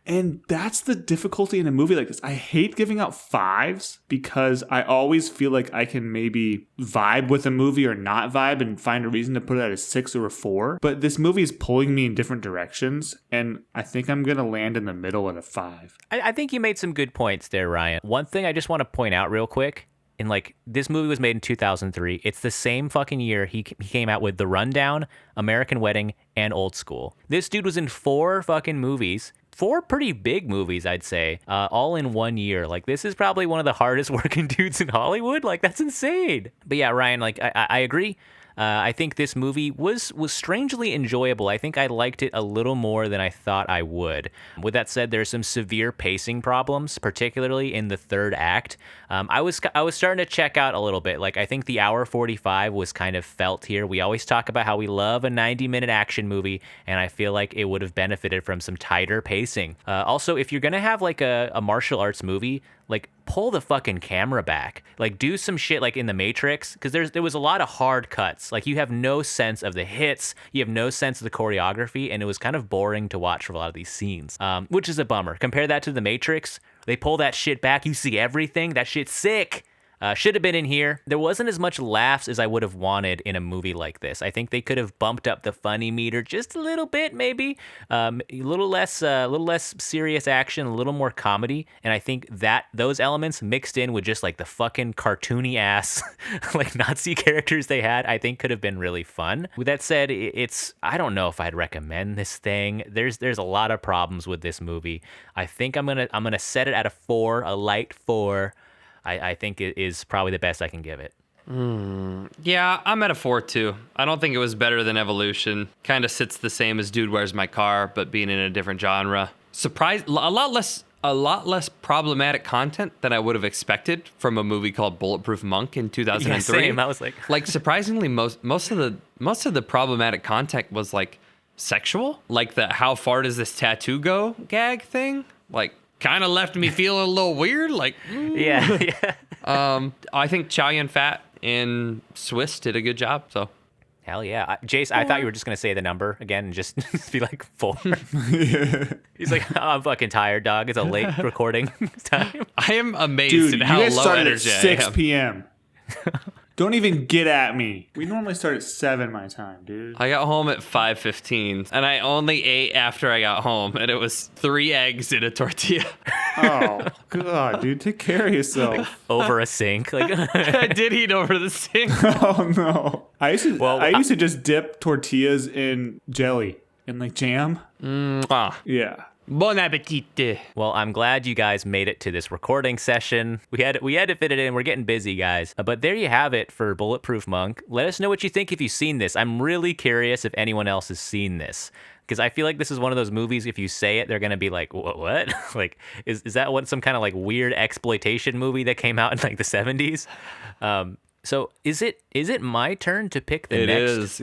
And that's the difficulty in a movie like this. I hate giving out 5s because I always feel like I can maybe vibe with a movie or not vibe and find a reason to put it at a 6 or a 4. But this movie is pulling me in different directions, and I think I'm going to land in the middle at a 5. I think you made some good points there, Ryan. One thing I just want to point out real quick. And like, this movie was made in 2003. It's the same fucking year he came out with The Rundown, American Wedding, and Old School. This dude was in 4 fucking movies. 4 pretty big movies, I'd say, all in 1 year. Like, this is probably one of the hardest working dudes in Hollywood. Like, that's insane. But yeah, Ryan, like, I agree. I think this movie was strangely enjoyable. I think I liked it a little more than I thought I would. With that said, there's some severe pacing problems, particularly in the third act. I was starting to check out a little bit. Like, I think the hour 45 was kind of felt here. We always talk about how we love a 90-minute action movie, and I feel like it would have benefited from some tighter pacing. Also, if you're gonna have like a martial arts movie, like, pull the fucking camera back. Like, do some shit like in The Matrix, because there was a lot of hard cuts. Like, you have no sense of the hits, you have no sense of the choreography, and it was kind of boring to watch for a lot of these scenes, which is a bummer. Compare that to The Matrix. They pull that shit back, you see everything. That shit's sick. Should have been in here. There wasn't as much laughs as I would have wanted in a movie like this. I think they could have bumped up the funny meter just a little bit, maybe. A little less serious action, a little more comedy. And I think that those elements mixed in with just like the fucking cartoony ass like Nazi characters they had, I think could have been really fun. With that said, I don't know if I'd recommend this thing. There's a lot of problems with this movie. I think I'm gonna set it at a 4, a light 4. I think it is probably the best I can give it. Yeah, I'm at a 4 too. I don't think it was better than Evolution. Kind of sits the same as Dude, Where's My Car, but being in a different genre. A lot less problematic content than I would have expected from a movie called Bulletproof Monk in 2003. Yeah, same. I was like surprisingly, most of the problematic content was like sexual, like the "how far does this tattoo go" gag thing. Like, kind of left me feeling a little weird. Like, yeah. I think Chow Yun-fat and Swiss did a good job. So, hell yeah, Jace. I thought you were just gonna say the number again and just be like 4. He's like, oh, I'm fucking tired, dog. It's a late recording time. I am amazed Dude, at how you guys low started energy at I 6 am. p.m. Don't even get at me. We normally start at 7 my time, dude. I got home at 5:15, and I only ate after I got home, and it was 3 eggs in a tortilla. Oh, God, dude. Take care of yourself. Over a sink. Like, I did eat over the sink. Oh, no. I used to just dip tortillas in jelly and like jam. Yeah. Bon appetit. Well, I'm glad you guys made it to this recording session. We had to fit it in. We're getting busy, guys. But there you have it for Bulletproof Monk. Let us know what you think if you've seen this. I'm really curious if anyone else has seen this, because I feel like this is one of those movies, if you say it, they're going to be like, what? Like, is that some kind of like weird exploitation movie that came out in like the 70s? So is it my turn to pick the next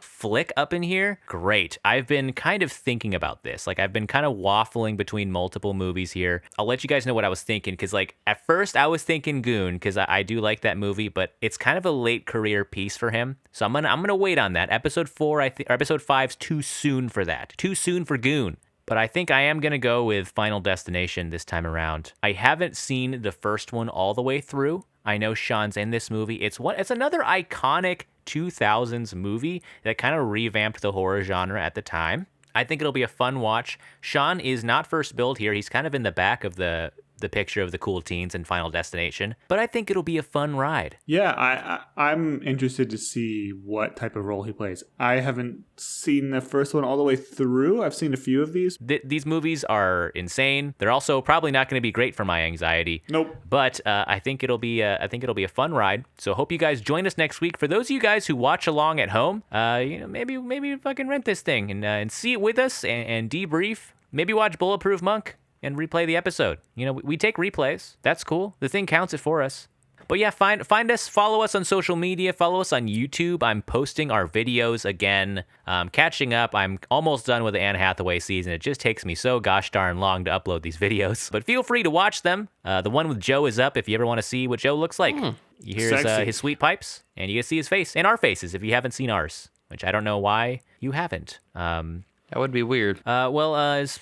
flick up in here? Great. I've been kind of thinking about this. Like, I've been kind of waffling between multiple movies here. I'll let you guys know what I was thinking, because like at first I was thinking Goon, because I do like that movie, but it's kind of a late career piece for him. So I'm gonna wait on that. Episode 5's too soon for that. Too soon for Goon. But I think I am going to go with Final Destination this time around. I haven't seen the first one all the way through. I know Sean's in this movie. It's another iconic 2000s movie that kind of revamped the horror genre at the time. I think it'll be a fun watch. Sean is not first billed here. He's kind of in the back of the picture of the cool teens in Final Destination, but I think it'll be a fun ride. Yeah, I'm interested to see what type of role he plays. I haven't seen the first one all the way through. I've seen a few of these. These movies are insane. They're also probably not going to be great for my anxiety. Nope. But I think it'll be a fun ride. So hope you guys join us next week. For those of you guys who watch along at home, maybe fucking rent this thing and see it with us and debrief. Maybe watch Bulletproof Monk and replay the episode. You know, we take replays. That's cool. The thing counts it for us. But yeah, find us, follow us on social media, follow us on YouTube. I'm posting our videos again, catching up. I'm almost done with the Anne Hathaway season. It just takes me so gosh darn long to upload these videos. But feel free to watch them. The one with Joe is up if you ever want to see what Joe looks like. You hear his sweet pipes, and you get to see his face, and our faces if you haven't seen ours. which I don't know why you haven't. That would be weird. Is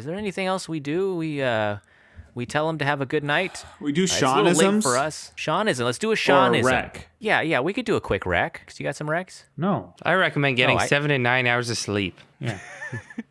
there anything else we do? We tell them to have a good night. We do It's a little late Seannisms for us. Seannism. Let's do a or Seannism. a rec. Yeah, we could do a quick rec. You got some recs? No. I recommend getting No, 7 to 9 hours of sleep. Yeah.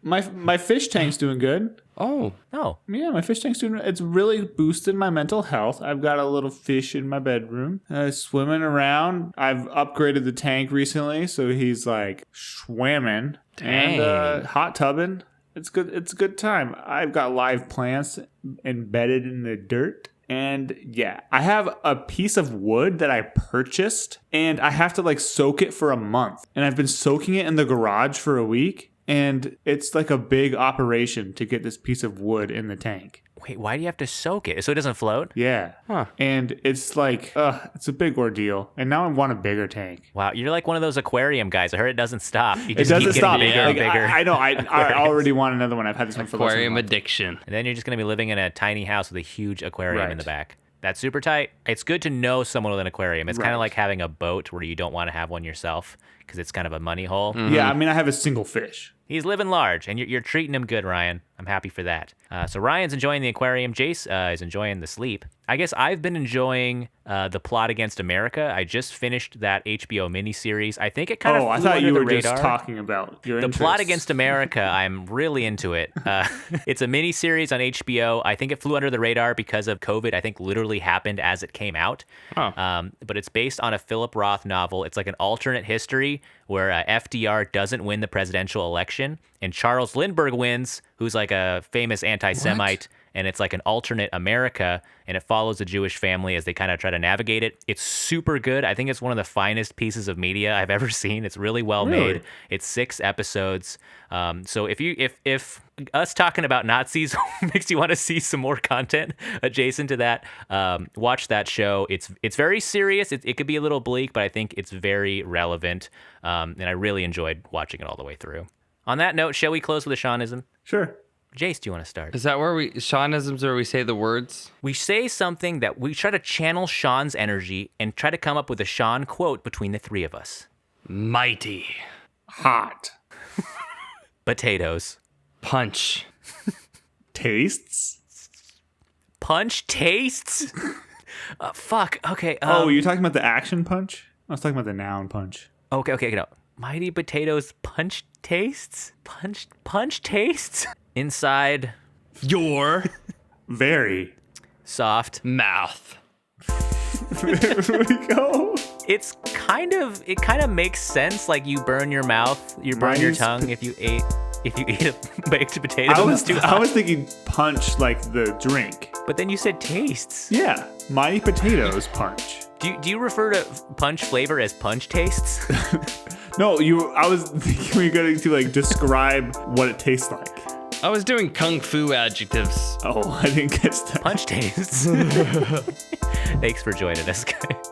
my fish tank's doing good. Oh, No. Yeah, my fish tank's doing. It's really boosted my mental health. I've got a little fish in my bedroom, swimming around. I've upgraded the tank recently, so he's like swimming Dang. and hot tubbing. It's good. It's a good time. I've got live plants embedded in the dirt. And yeah, I have a piece of wood that I purchased and I have to like soak it for a month. And I've been soaking it in the garage for a week. And it's like a big operation to get this piece of wood in the tank. Wait, why do you have to soak it so it doesn't float? Yeah. Huh. And it's like, it's a big ordeal. And now I want a bigger tank. Wow, you're like one of those aquarium guys. I heard it doesn't stop. You It just doesn't keep stop. getting bigger Like, and bigger. I know. I already want another one. I've had this one for less than a aquarium month. addiction. And then you're just going to be living in a tiny house with a huge aquarium in Right. the back. That's super tight. It's good to know someone with an aquarium. It's kind Right. of like having a boat where you don't want to have one yourself because it's kind of a money hole. Yeah, I mean, I have a single fish. He's living large, and you're treating him good, Ryan. I'm happy for that. So Ryan's enjoying the aquarium. Jace is enjoying the sleep. I guess I've been enjoying The Plot Against America. I just finished that HBO miniseries. I think it kind of Oh, I flew thought under you the were radar. just talking about your The interests. Plot Against America, I'm really into it. It's a miniseries on HBO. I think it flew under the radar because of COVID. I think literally happened as it came out. Oh. But it's based on a Philip Roth novel. It's like an alternate history where FDR doesn't win the presidential election and Charles Lindbergh wins, who's like a famous anti-Semite. And it's like an alternate America, and it follows a Jewish family as they kind of try to navigate it. It's super good. I think it's one of the finest pieces of media I've ever seen. It's really well made. It's 6 episodes. So if us talking about Nazis makes you want to see some more content adjacent to that, watch that show. It's very serious. It could be a little bleak, but I think it's very relevant. And I really enjoyed watching it all the way through. On that note, shall we close with a Seanism? Sure. Jace, do you want to start? Is that where Seannisms where we say the words? We say something that we try to channel Sean's energy and try to come up with a Sean quote between the 3 of us. Mighty. Hot. Potatoes. Punch. Tastes? Punch tastes? Fuck. Okay. Oh, you're talking about the action punch? I was talking about the noun punch. Okay. No. Mighty potatoes punch tastes? Punch tastes? Inside. Your Very. Soft. mouth. There we go. It kind of makes sense. Like you burn your mouth, you burn your Mine's tongue if you eat a baked potato. I was It's too hot. thinking punch like the drink. But then you said tastes. Yeah. Mighty potatoes punch. Do you refer to punch flavor as punch tastes? No, I was thinking we were going to like describe what it tastes like. I was doing kung fu adjectives. Oh, I didn't catch that. Punch tastes. Thanks for joining us, guys.